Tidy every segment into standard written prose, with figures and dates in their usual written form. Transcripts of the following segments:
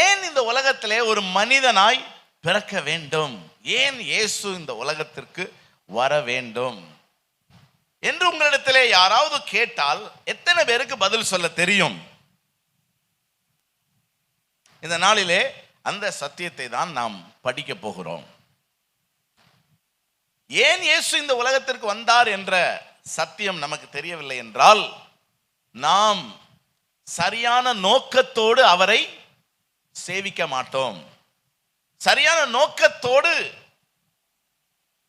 ஏன் இந்த உலகத்திலே ஒரு மனிதனாய் பிறக்க வேண்டும், ஏன் இயேசு இந்த உலகத்திற்கு வர வேண்டும் என்று உங்களிடத்திலே யாராவது கேட்டால் எத்தனை பேருக்கு பதில் சொல்ல தெரியும்? இந்த நாளிலே அந்த சத்தியத்தை தான் நாம் படிக்க போகிறோம். ஏன் இயேசு இந்த உலகத்திற்கு வந்தார் என்ற சத்தியம் நமக்கு தெரியவில்லை என்றால் நாம் சரியான நோக்கத்தோடு அவரை சேவிக்க மாட்டோம். சரியான நோக்கத்தோடு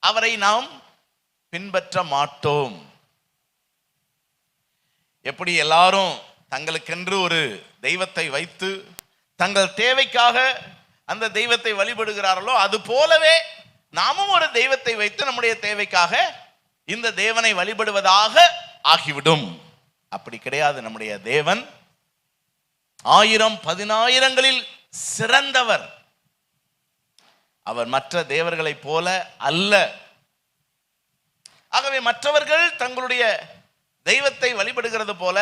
அவரை நாம் பின்பற்ற மாட்டோம். எப்படி எல்லாரும் தங்களுக்கென்று ஒரு தெய்வத்தை வைத்து தங்கள் தேவைக்காக அந்த தெய்வத்தை வழிபடுகிறார்களோ அது போலவே நாமும் ஒரு தெய்வத்தை வைத்து நம்முடைய தேவைக்காக இந்த தேவனை வழிபடுவதாக ஆகிவிடும். அப்படி கிடையாது. நம்முடைய தேவன் 1000-10,000ங்களில் சிறந்தவர். அவர் மற்ற தேவர்களைப் போல அல்ல. ஆகவே மற்றவர்கள் தங்களுடைய தெய்வத்தை வழிபடுகிறது போல,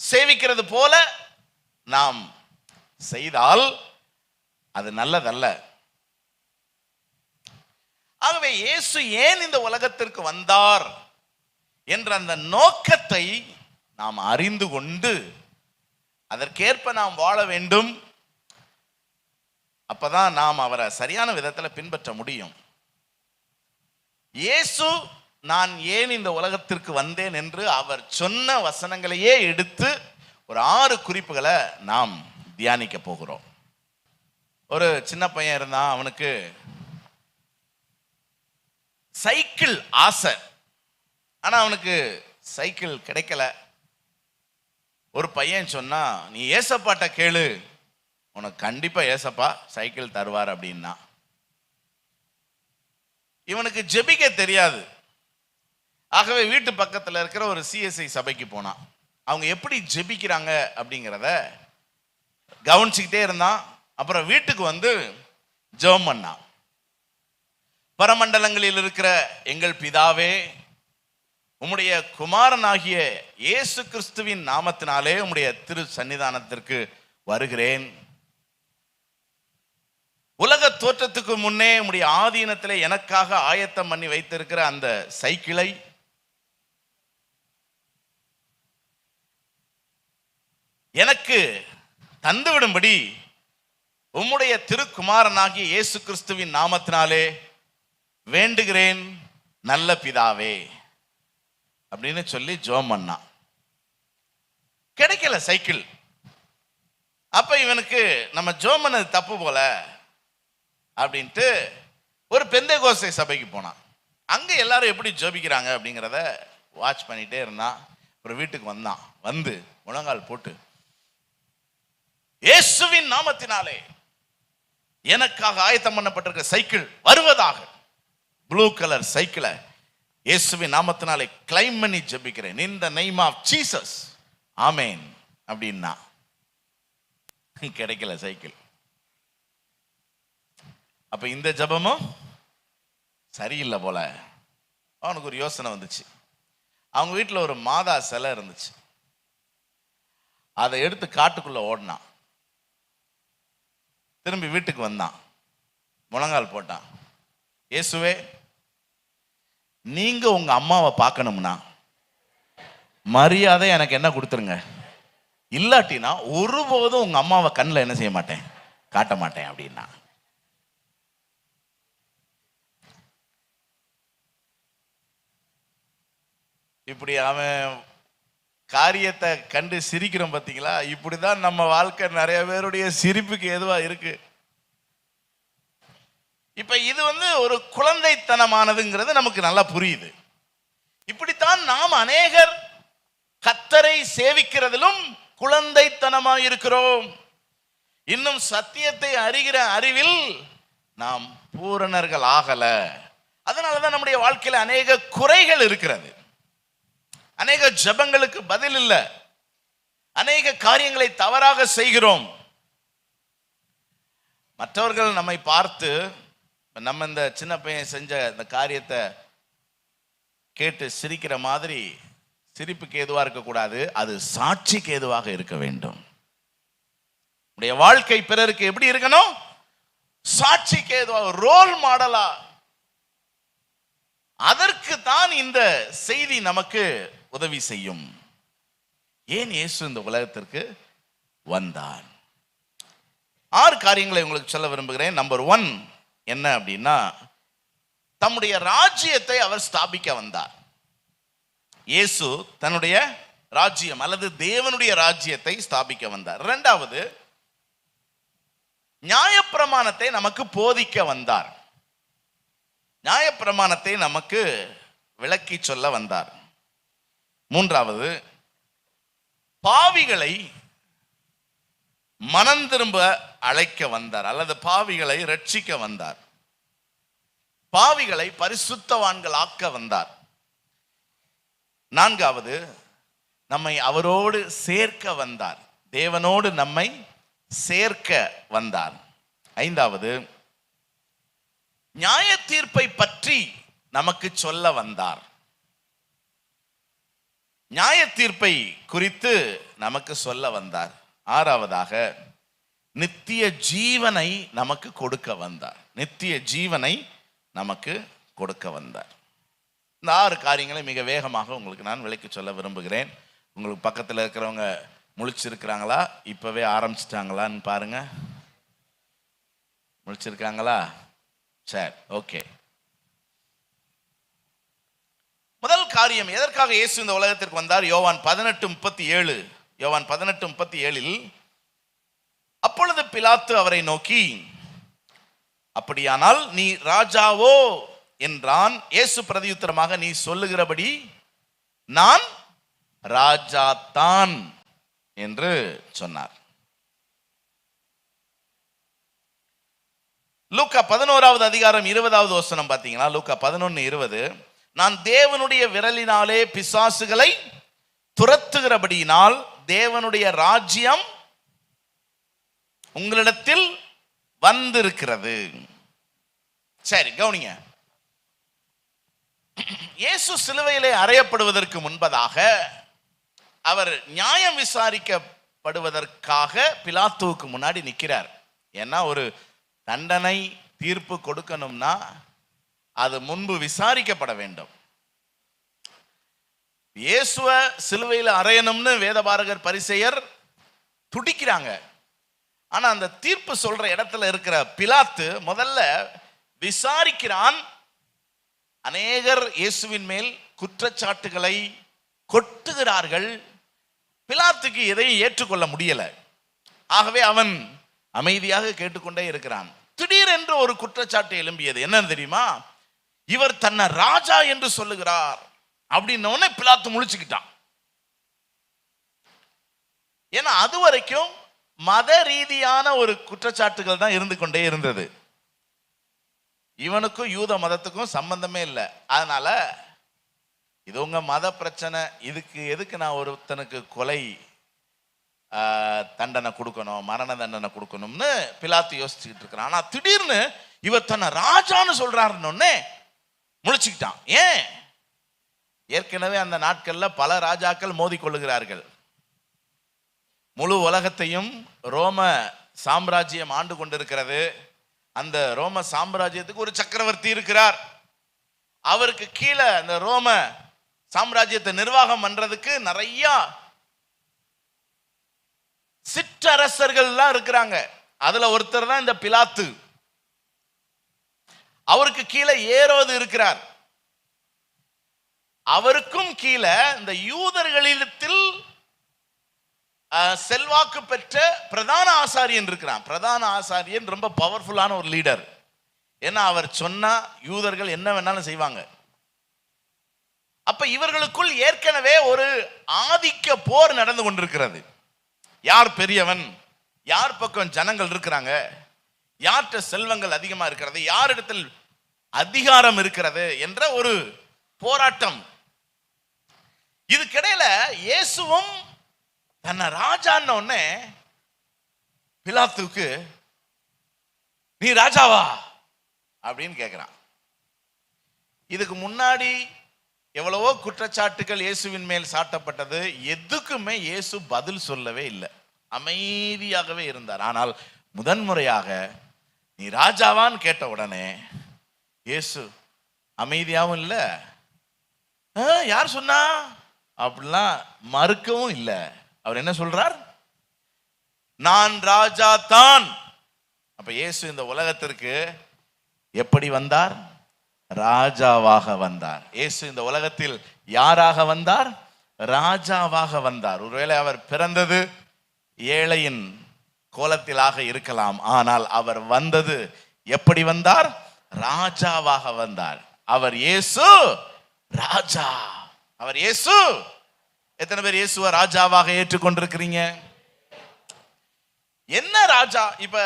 சேவிக்கிறது போல நாம் செய்தால் அது நல்லதல்ல. ஆகவே இயேசு ஏன் இந்த உலகத்திற்கு வந்தார் என்ற அந்த நோக்கத்தை நாம் அறிந்து கொண்டு அதற்கேற்ப நாம் வாழ வேண்டும். அப்பதான் நாம் அவரை சரியான விதத்தில் பின்பற்ற முடியும். இயேசு நான் ஏன் இந்த உலகத்திற்கு வந்தேன் என்று அவர் சொன்ன வசனங்களையே எடுத்து ஒரு 6 குறிப்புகளை நாம் தியானிக்க போகிறோம். ஒரு சின்ன பையன் இருந்தான், அவனுக்கு சைக்கிள் ஆசை. ஆனா அவனுக்கு சைக்கிள் கிடைக்கல. ஒரு பையன் சொன்னா, நீ ஏசப்பாட்ட கேளு, உனக்கு கண்டிப்பா ஏசப்பா சைக்கிள் தருவார் அப்படின்னா. இவனுக்கு ஜெபிக்க தெரியாது. ஆகவே வீட்டு பக்கத்தில் இருக்கிற ஒரு சிஎஸ்ஐ சபைக்கு போனான். அவங்க எப்படி ஜெபிக்கிறாங்க அப்படிங்கிறத கவனிச்சுக்கிட்டே இருந்தான். அப்புறம் வீட்டுக்கு வந்து ஜெபம் பண்ணான். பரமண்டலங்களில் இருக்கிற எங்கள் பிதாவே, உம்முடைய குமாரனாகிய இயேசு கிறிஸ்துவின் நாமத்தினாலே உம்முடைய திரு சன்னிதானத்திற்கு வருகிறேன். உலக தோற்றத்துக்கு முன்னே உம்முடைய ஆதீனத்திலே எனக்காக ஆயத்தம் பண்ணி வைத்திருக்கிற அந்த சைக்கிளை எனக்கு தந்துவிடும்படி உம்முடைய திருக்குமாரனாகிய இயேசு கிறிஸ்துவின் நாமத்தினாலே வேண்டுகிறேன் நல்ல பிதாவே அப்படின்னு சொல்லி ஜெபம் பண்ணான். கிடைக்கல சைக்கிள். அப்ப இவனுக்கு நம்ம ஜெபம் பண்ணது தப்பு போல அப்படின்ட்டு ஒரு பெந்தேகோஸ்தே சபைக்கு போனான். அங்க எல்லாரும் எப்படி ஜெபிக்கிறாங்க அப்படிங்கிறத வாட்ச் பண்ணிட்டே இருந்தான். ஒரு வீட்டுக்கு வந்தான். வந்து முழங்கால் போட்டு, இயேசுவின் நாமத்தினாலே எனக்காக ஆயத்தம் பண்ணப்பட்டிருக்க சைக்கிள் வருவதாக, ப்ளூ கலர் சைக்கிளை இயேசுவின் நாமத்தினாலே கிளைம் பண்ணி ஜெபிக்கிறேன், இன் தி நேம் ஆஃப் ஜீசஸ், ஆமென் அப்படின்னா. கிடைக்கல சைக்கிள். அப்ப இந்த ஜெபமும் சரியில்லை போல. அவனுக்கு ஒரு யோசனை வந்துச்சு. அவங்க வீட்டில் ஒரு மாதா சிலை இருந்துச்சு. அதை எடுத்து காட்டுக்குள்ள ஓடினான். திரும்பி வீட்டுக்கு வந்தான். முழங்கால் போட்டான். இயேசுவே, நீங்க உங்க அம்மாவை பார்க்கணும்னா மரியாதை எனக்கு என்ன கொடுத்துருங்க, இல்லாட்டினா ஒருபோதும் உங்க அம்மாவை கண்ணில் என்ன செய்ய மாட்டேன், காட்ட மாட்டேன் அப்படின்னா. இப்படி அவன் காரியத்தை கண்டு சிரிக்கிறோம் பார்த்தீங்களா? இப்படிதான் நம்ம வாழ்க்கை நிறைய பேருடைய சிரிப்புக்கு எதுவா இருக்கு. இப்ப இது ஒரு குழந்தைத்தனமானதுங்கிறது நமக்கு நல்லா புரியுது. இப்படித்தான் நாம் அநேகர் கர்த்தரை சேவிக்கிறதிலும் குழந்தைத்தனமாக இருக்கிறோம். இன்னும் சத்தியத்தை அறிகிற அறிவில் நாம் பூரணர்கள் ஆகல. அதனாலதான் நம்முடைய வாழ்க்கையில் அநேக குறைகள் இருக்கிறது. அநேக ஜெபங்களுக்கு பதில் இல்லை. அநேக காரியங்களை தவறாக செய்கிறோம். மற்றவர்கள் நம்மை பார்த்து, நம்ம இந்த சின்ன பையன் செஞ்ச இந்த காரியத்தை கேட்டு சிரிக்கிற மாதிரி சிரிப்புக்கு ஏதுவாக இருக்கக்கூடாது, அது சாட்சிக்கு ஏதுவாக இருக்க வேண்டும். உடைய வாழ்க்கை பிறருக்கு எப்படி இருக்கணும்? சாட்சிக்கு ஏதுவா, ரோல் மாடலா. அதற்கு தான் இந்த செய்தி நமக்கு உதவி செய்யும். ஏன் இயேசு இந்த உலகத்திற்கு வந்தார்? 6 காரியங்களை உங்களுக்கு சொல்ல விரும்புகிறேன். நம்பர் 1 என்ன அப்படின்னா, தம்முடைய ராஜ்யத்தை அவர் ஸ்தாபிக்க வந்தார். இயேசு தன்னுடைய ராஜ்யம் அல்லது தேவனுடைய ராஜ்யத்தை ஸ்தாபிக்க வந்தார். 2வது, நியாயப்பிரமாணத்தை நமக்கு போதிக்க வந்தார். நியாயப்பிரமாணத்தை நமக்கு விளக்கி சொல்ல வந்தார். 3வது, பாவிகளை மனம் திரும்ப அழைக்க வந்தார் அல்லது பாவிகளை ரட்சிக்க வந்தார். பாவிகளை பரிசுத்தவான்கள் ஆக்க வந்தார். 4வது, நம்மை அவரோடு சேர்க்க வந்தார். தேவனோடு நம்மை சேர்க்க வந்தார். 5வது, நியாய தீர்ப்பை பற்றி நமக்கு சொல்ல வந்தார். நியாய தீர்ப்பை குறித்து நமக்கு சொல்ல வந்தார். 6வதாக, நித்திய ஜீவனை நமக்கு கொடுக்க வந்தார். நித்திய ஜீவனை நமக்கு கொடுக்க வந்தார். இந்த 6 காரியங்களை மிக வேகமாக உங்களுக்கு நான் விளக்கி சொல்ல விரும்புகிறேன். உங்களுக்கு பக்கத்தில் இருக்கிறவங்க முழிச்சிருக்கிறாங்களா, இப்பவே ஆரம்பிச்சிட்டாங்களான்னு பாருங்க. முழிச்சிருக்காங்களா? சரி, ஓகே. முதல் காரியம், எதற்காக இயேசு இந்த உலகத்திற்கு வந்தார்? யோவான் 18:37. யோவான் 18:37, அப்பொழுது பிலாத்து அவரை நோக்கி, அப்படியானால் நீ ராஜாவோ என்றான். இயேசு பிரதியுத்தரமாக, நீ சொல்லுகிறபடி நான் ராஜா தான் என்று சொன்னார். லூக்கா 11வது அதிகாரம் 20வது வசனம் பார்த்தீங்கன்னா, லூக்கா 11:20, நான் தேவனுடைய விரலினாலே பிசாசுகளை துரத்துகிறபடியினால் தேவனுடைய ராஜ்யம் உங்களிடத்தில் வந்திருக்கிறது. சரி, கவனிங்க. இயேசு சிலுவையிலே அறையப்படுவதற்கு முன்பதாக அவர் நியாயம் விசாரிக்கப்படுவதற்காக பிலாத்துவுக்கு முன்னாடி நிற்கிறார். ஏன்னா ஒரு தண்டனை தீர்ப்பு கொடுக்கணும்னா அது முன்பு விசாரிக்கப்பட வேண்டும். இயேசுவ சிலுவையில் அறையணும்னு வேதபாரகர் பரிசேயர் துடிக்கிறாங்க. ஆனா அந்த தீர்ப்பு சொல்ற இடத்துல இருக்கிற பிலாத்து முதல்ல விசாரிக்கிறான். அநேகர் இயேசுவின் மேல் குற்றச்சாட்டுகளை கொட்டுகிறார்கள். பிலாத்துக்கு எதையும் ஏற்றுக்கொள்ள முடியல. ஆகவே அவன் அமைதியாக கேட்டுக்கொண்டே இருக்கிறான். திடீரென்று ஒரு குற்றச்சாட்டு எழும்பியது. என்னன்னு தெரியுமா? இவர் தன்னை ராஜா என்று சொல்லுகிறார் அப்படின்னோடனே பிலாத்து முழிச்சுக்கிட்டான். ஏன்னா அது வரைக்கும் மத ரீதியான ஒரு குற்றச்சாட்டுகள் தான் இருந்து கொண்டே இருந்தது. இவனுக்கும் யூத மதத்துக்கும் சம்பந்தமே இல்லை. அதனால இது உங்க மத பிரச்சனை, இதுக்கு எதுக்கு நான் ஒருத்தனுக்கு கொலை தண்டனை கொடுக்கணும், மரண தண்டனை கொடுக்கணும்னு பிலாத்து யோசிச்சுக்கிட்டு இருக்கிறான். ஆனா திடீர்னு இவர் தன்னை ராஜான்னு சொல்றாருன்னு முழிச்சுக்கிட்டான். ஏன்? ஏற்கனவே அந்த நாட்கள்ல பல ராஜாக்கள் மோதி கொள்ளுகிறார்கள். முழு உலகத்தையும் ரோம சாம்ராஜ்யம் ஆண்டு கொண்டிருக்கிறது. அந்த ரோம சாம்ராஜ்யத்துக்கு ஒரு சக்கரவர்த்தி இருக்கிறார். அவருக்கு கீழே அந்த ரோம சாம்ராஜ்யத்தை நிர்வாகம் பண்றதுக்கு நிறைய சிற்றரசர்கள் எல்லாம் இருக்கிறாங்க. அதுல ஒருத்தர் தான் இந்த பிலாத்து. அவருக்கு கீழே ஏரோது இருக்கிறார். அவருக்கும் கீழே இந்த யூதர்களிடத்தில் செல்வாக்கு பெற்ற பிரதான ஆசாரியன் இருக்கிறான். பிரதான ஆசாரியன் ரொம்ப பவர்ஃபுல்லான ஒரு லீடர். ஏன்னா அவர் சொன்னா யூதர்கள் என்ன வேணாலும் செய்வாங்க. அப்ப இவர்களுக்குள் ஏற்கனவே ஒரு ஆதிக்க போர் நடந்து கொண்டிருக்கிறது. யார் பெரியவன், யார் பக்கம் ஜனங்கள் இருக்கிறாங்க, யார்கிட்ட செல்வங்கள் அதிகமா இருக்கிறது, யாரிடத்தில் அதிகாரம் இருக்கிறது என்ற ஒரு போராட்டம். இதுக்கிடையில இயேசுவும் தன்னை ராஜான்ன உடனே பிலாத்துக்கு, நீ ராஜாவா அப்படின்னு கேட்கிறான். இதுக்கு முன்னாடி எவ்வளவோ குற்றச்சாட்டுகள் இயேசுவின் மேல் சாட்டப்பட்டது. எதுக்குமே இயேசு பதில் சொல்லவே இல்லை. அமைதியாகவே இருந்தார். ஆனால் முதன்முறையாக நீ ராஜாவான்னு கேட்ட உடனே இயேசு அமைதியாகவும் இல்லை, யார் சொன்னா அப்படிலாம் மறுக்கவும் இல்லை. அவர் என்ன சொல்றார்? நான் ராஜா தான். அப்ப இயேசு இந்த உலகத்திற்கு எப்படி வந்தார்? ராஜாவாக வந்தார். இயேசு இந்த உலகத்தில் யாராக வந்தார்? ராஜாவாக வந்தார். ஒருவேளை அவர் பிறந்தது ஏழையின் கோலத்திலாக இருக்கலாம், ஆனால் அவர் வந்தது எப்படி வந்தார்? ராஜாவாக வந்தார். அவர் இயேசு ராஜா. அவர் இயேசு. எத்தனை பேர் இயேசுவை ராஜாவாக ஏற்றுக்கொண்டிருக்கிறீங்க? என்ன ராஜா? இப்ப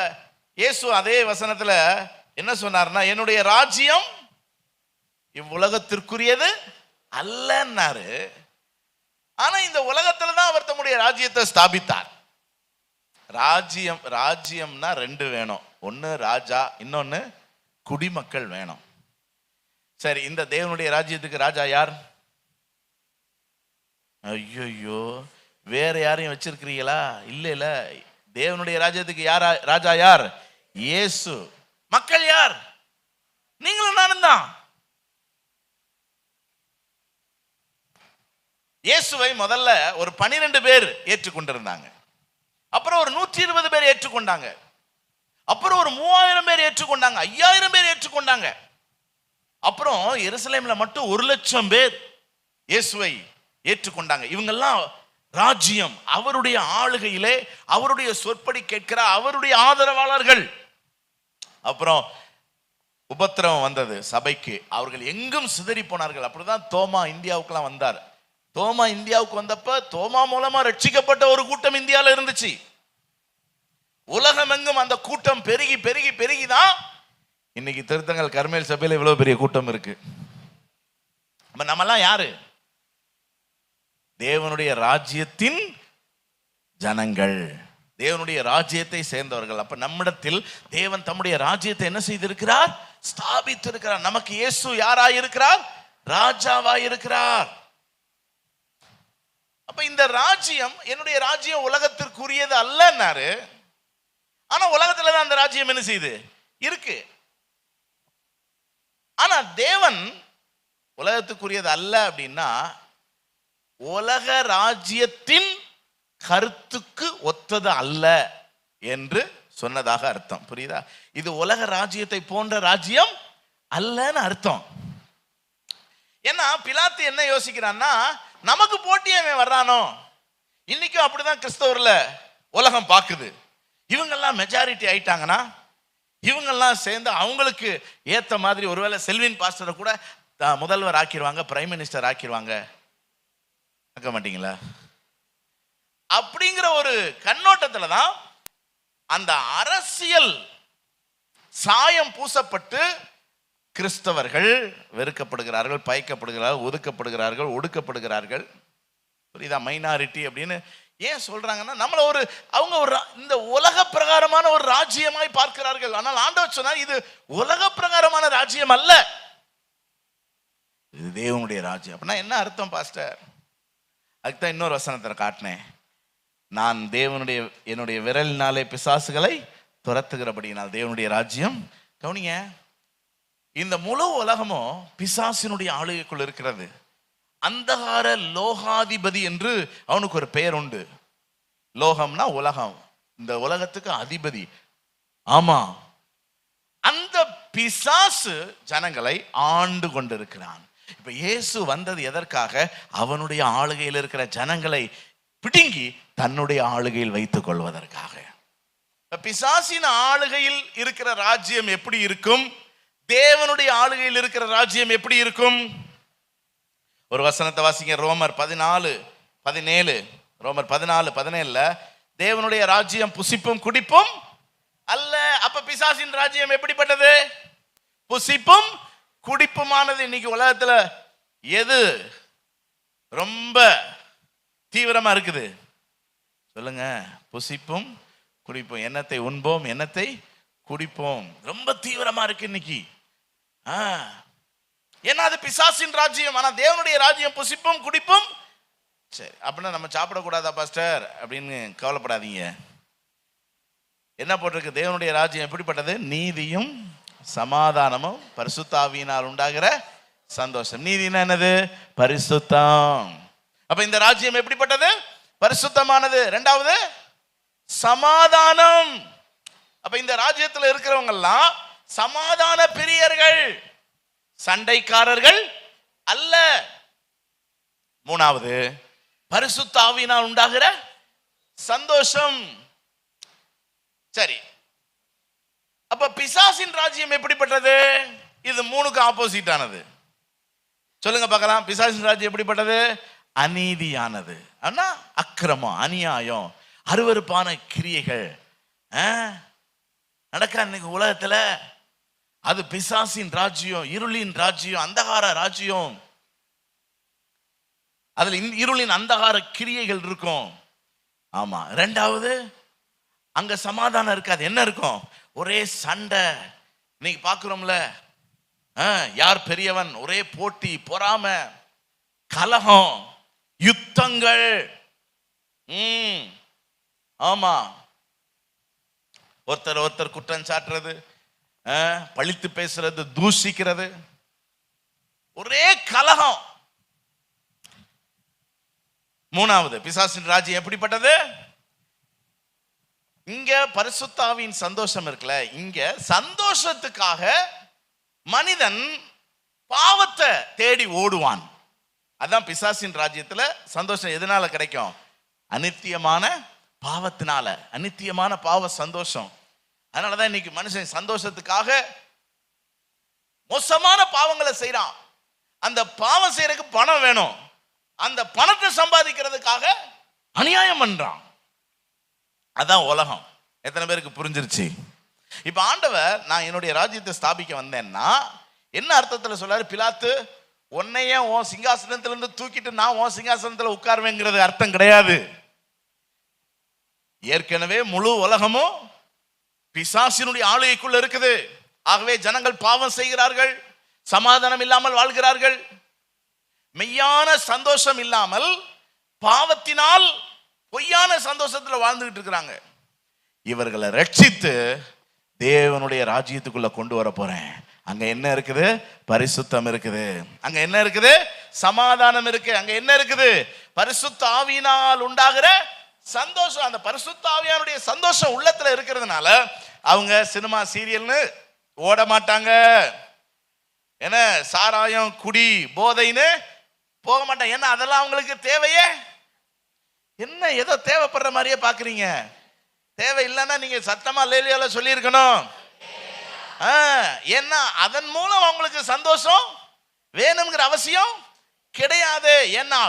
இயேசு அதே வசனத்துல என்ன சொன்னார்னா, என்னுடைய ராஜ்யம் இவ்வுலகத்திற்குரியது அல்லன்னாரு. ஆனா இந்த உலகத்துல தான் அவர் தம்முடைய ராஜ்யத்தை ஸ்தாபித்தார். ராஜ்யம்னா ரெண்டு வேணும். ஒன்னு ராஜா, இன்னொன்னு குடிமக்கள் வேணும். சரி, இந்த தேவனுடைய ராஜ்யத்துக்கு ராஜா யார்? ஐயோ, வேற யாரையும் வச்சிருக்கிறீங்களா? இல்ல, தேவனுடைய ராஜ்யத்துக்கு யார் ராஜா? யார்? இயேசு. மக்கள் யார்? நீங்களும் நானும் தான். இயேசுவை முதல்ல ஒரு 12 பேர் ஏற்றுக்கொண்டிருந்தாங்க. அப்புறம் ஒரு 120 பேர் ஏற்றுக்கொண்டாங்க. அப்புறம் ஒரு 3000 பேர் ஏற்றுக்கொண்டாங்க. 5000 பேர் ஏற்றுக்கொண்டாங்க. அப்புறம் எருசலேம்ல மட்டும் 1,00,000 பேர் இயேசுவை ஏற்றுக்கொண்டாங்க. இவங்கெல்லாம் ராஜ்யம், அவருடைய ஆளுகையிலே அவருடைய சொற்படி கேட்கிற அவருடைய ஆதரவாளர்கள். அப்புறம் உபத்திரவம் வந்தது சபைக்கு. அவர்கள் எங்கும் சிதறி போனார்கள். அப்படிதான் தோமா இந்தியாவுக்குலாம் வந்தார். தோமா இந்தியாவுக்கு வந்தப்ப தோமா மூலமா ரட்சிக்கப்பட்ட ஒரு கூட்டம் இந்தியாவில் இருந்துச்சு. உலகம் எங்கும் அந்த கூட்டம் பெருகி பெருகி பெருகிதான் இன்னைக்கு திருத்தங்கள் கர்மேல் சபையில இவ்வளவு பெரிய கூட்டம் இருக்கு. நம்மெல்லாம் யாரு? தேவனுடைய ராஜ்யத்தின் ஜனங்கள், தேவனுடைய ராஜ்யத்தை சேர்ந்தவர்கள். அப்ப நம்மிடத்தில் தேவன் தம்முடைய ராஜ்யத்தை என்ன செய்திருக்கிறார்? ஸ்தாபித்திருக்கிறார். நமக்கு இயேசு யாராயிருக்கிறார்? ராஜாவாயிருக்கிறார். அப்ப இந்த ராஜ்யம், என்னுடைய ராஜ்யம் உலகத்திற்குரியது அல்லன்னாரு. ஆனா உலகத்துலதான் அந்த ராஜ்யம் என்ன செய்யுது? இருக்கு. ஆனா தேவன் உலகத்துக்குரியது அல்ல அப்படின்னா உலக ராஜ்யத்தின் கருத்துக்கு ஒத்தது அல்ல என்று சொன்னதாக அர்த்தம். புரியுதா? இது உலக ராஜ்யத்தை போன்ற ராஜ்யம் அல்லன்னு அர்த்தம். ஏன்னா பிலாத்து என்ன யோசிக்கிறான்னா, நமக்கு போட்டியே வர்றானோ. இன்னைக்கும் அப்படிதான் கிறிஸ்தவர்ல உலகம் பார்க்குது. இவங்கெல்லாம் மெஜாரிட்டி ஆயிட்டாங்கன்னா இவங்கெல்லாம் சேர்ந்து அவங்களுக்கு ஏத்த மாதிரி ஒருவேளை செல்வின் பாஸ்டரை கூட முதல்வர் ஆக்கிடுவாங்க, பிரைம் மினிஸ்டர் ஆக்கிடுவாங்க. ஆக்க மாட்டீங்களா? அப்படிங்கிற ஒரு கண்ணோட்டத்துல தான் அந்த அரசியல் சாயம் பூசப்பட்டு கிறிஸ்தவர்கள் வெறுக்கப்படுகிறார்கள், பயக்கப்படுகிறார்கள், ஒதுக்கப்படுகிறார்கள், ஒடுக்கப்படுகிறார்கள். புரியுதா? மைனாரிட்டி அப்படின்னு ஏன் சொல்றாங்கன்னா, நம்மள அவங்க இந்த உலக பிரகாரமான ஒரு ராஜ்யமாய் பார்க்கிறார்கள். ஆனால் ஆண்டவர் சொன்னார், இது உலக பிரகாரமான ராஜ்யம் அல்ல, இது தேவனுடைய ராஜ்யம். அப்படின்னா என்ன அர்த்தம் பாஸ்டர்? அதுக்குதான் இன்னொரு வசனத்தை காட்டினேன். நான் என்னுடைய விரலினாலே பிசாசுகளை துரத்துகிறபடினால் தேவனுடைய ராஜ்யம். கவனிங்க, இந்த முழு உலகமும் பிசாசினுடைய ஆளுகைக்குள் இருக்கிறது. அந்தகார லோகாதிபதி என்று அவனுக்கு ஒரு பெயர் உண்டு. லோகம்னா உலகம், இந்த உலகத்துக்கு அதிபதி. ஆமா, அந்த பிசாசு ஜனங்களை ஆண்டு கொண்டிருக்கிறான். இப்ப இயேசு வந்தது எதற்காக? அவனுடைய ஆளுகையில் இருக்கிற ஜனங்களை பிடுங்கி தன்னுடைய ஆளுகையில் வைத்துக் கொள்வதற்காக. பிசாசின் ஆளுகையில் இருக்கிற ராஜ்யம் எப்படி இருக்கும்? தேவனுடைய ஆளுகையில் இருக்கிற ராஜ்யம் எப்படி இருக்கும்? ஒரு வசனத்தை வாசிங்க. ரோமர் 14:17. ரோமர் 14:17 தேவனுடைய ராஜ்யம் புசிப்பும் குடிப்பும் அல்ல. அப்ப பிசாசின் ராஜ்யம் எப்படிப்பட்டது? புசிப்பும் குடிப்புமானது. இன்னைக்கு உலகத்துல எது ரொம்ப தீவிரமா இருக்குது சொல்லுங்க? புசிப்பும் குடிப்போம். எண்ணத்தை உண்போம், எண்ணத்தை குடிப்போம். ரொம்ப தீவிரமா இருக்கு இன்னைக்கு. ஏன்னா அது பிசாசின் ராஜ்யம். ஆனா தேவனுடைய ராஜ்யம் புசிப்பும் குடிப்பும் சரி, அப்படின்னா நம்ம சாப்பிடக்கூடாதா பாஸ்டர் அப்படின்னு கவலைப்படாதீங்க. என்ன போட்டிருக்கு? தேவனுடைய ராஜ்யம் எப்படிப்பட்டது? நீதியும் சமாதானமும் பரிசுத்த ஆவியினால் உண்டாகிற சந்தோஷம். நீதினா என்னது? பரிசுத்தம். அப்ப இந்த ராஜ்யம் எப்படிப்பட்டது? பரிசுத்தமானது. இரண்டாவது சமாதானம். அப்ப இந்த ராஜ்யத்தில் இருக்கிறவங்க எல்லாம் சமாதான பிரியர்கள், சண்டைக்காரர்கள் அல்ல. மூணாவது பரிசுத்த ஆவியினால் உண்டாகிற சந்தோஷம். சரி, அப்ப பிசாசின் ராஜ்யம் எப்படிப்பட்டது? இது மூணுக்கு ஆப்போசிட் ஆனது. சொல்லுங்க பார்க்கலாம். பிசாசின் ராஜ்யம் எப்படிப்பட்டது? அநீதியானது. ஆனா அக்கிரமம், அநியாயம், அருவருப்பான கிரியைகள் நடக்க இன்னைக்கு உலகத்துல. அது பிசாசின் ராஜ்யம், இருளின் ராஜ்யம், அந்தகார ராஜ்யம். அதுல இருளின் அந்தகார கிரியைகள் இருக்கும். ஆமா. இரண்டாவது, அங்க சமாதானம் இருக்காது. என்ன இருக்கும்? ஒரே சண்டை. இன்னைக்கு பாக்குறோம்ல, யார் பெரியவன், ஒரே போட்டி, பொறாமை, கலகம், யுத்தங்கள். ஆமா, ஒருத்தர் ஒருத்தர் குற்றம் சாட்டுறது, பழித்து பேசுறது, தூஷிக்கிறது, ஒரே கலகம். மூணாவது பிசாசின் ராஜ்யம் எப்படிப்பட்டது? இங்க பரிசுத்த ஆவியின் சந்தோஷம் இருக்குல்ல, இங்க சந்தோஷத்துக்காக மனிதன் பாவத்தை தேடி ஓடுவான். அதான் பிசாசின் ராஜ்யத்துல சந்தோஷம் எதனால கிடைக்கும்? அநித்தியமான பாவத்தினால. அநித்தியமான பாவ சந்தோஷம். அதனாலதான் இன்னைக்கு மனுஷன் சந்தோஷத்துக்காக மோசமான பாவங்களை செய்யறான். அந்த பாவம் செய்யறதுக்கு பணம் வேணும், அந்த பணத்தை சம்பாதிக்கிறதுக்காக அநியாயம் பண்றான். அதான் உலகம். எத்தனை பேருக்கு புரிஞ்சிருச்சு? இப்ப ஆண்டவர் நான் என்னுடைய ராஜ்யத்தை ஸ்தாபிக்க வந்தேன்னா என்ன அர்த்தத்துல சொல்றாரு? பிலாத்து, உன்னையே உன் சிங்காசனத்துல இருந்து தூக்கிட்டு நான் உன் சிங்காசனத்துல உட்காருவேங்கிறது அர்த்தம் கிடையாது. ஏற்கனவே முழு உலகமும் பிசாசினுடைய ஆளுகைக்குள்ள இருக்குது. ஆகவே ஜனங்கள் பாவம் செய்கிறார்கள், சமாதானம் இல்லாமல் வாழ்கிறார்கள், மெய்யான சந்தோஷம் இல்லாமல் பாவத்தினால் பொய்யான சந்தோஷத்துல வாழ்ந்துகிட்டு இருக்கிறாங்க. இவர்களை ரட்சித்து தேவனுடைய ராஜ்யத்துக்குள்ள கொண்டு வர போறேன். அங்க என்ன இருக்குது? பரிசுத்தம் இருக்குது. அங்க என்ன இருக்குது? சமாதானம் இருக்கு. அங்க என்ன இருக்குது? பரிசுத்த ஆவியினால் உண்டாகிற சந்தோஷம். அந்த பரிசுத்த ஆவியானுடைய சந்தோஷம் உள்ளத்துல இருக்கிறதுனால அவங்க சினிமா சீரியல்னு ஓட மாட்டாங்க. என்ன சாராயம், குடி, போதைன்னு போக மாட்டாங்க. ஏன்னா அதெல்லாம் அவங்களுக்கு தேவையே என்ன? ஏதோ தேவைப்படுற மாதிரியே பாக்குறீங்க. தேவை இல்லைன்னா நீங்க சத்தமா லேலியால சொல்லி இருக்கணும். ஏன்னா அதன் மூலம் அவங்களுக்கு சந்தோஷம் வேணுங்கிற அவசியம் கிடையாது. ஏன்னா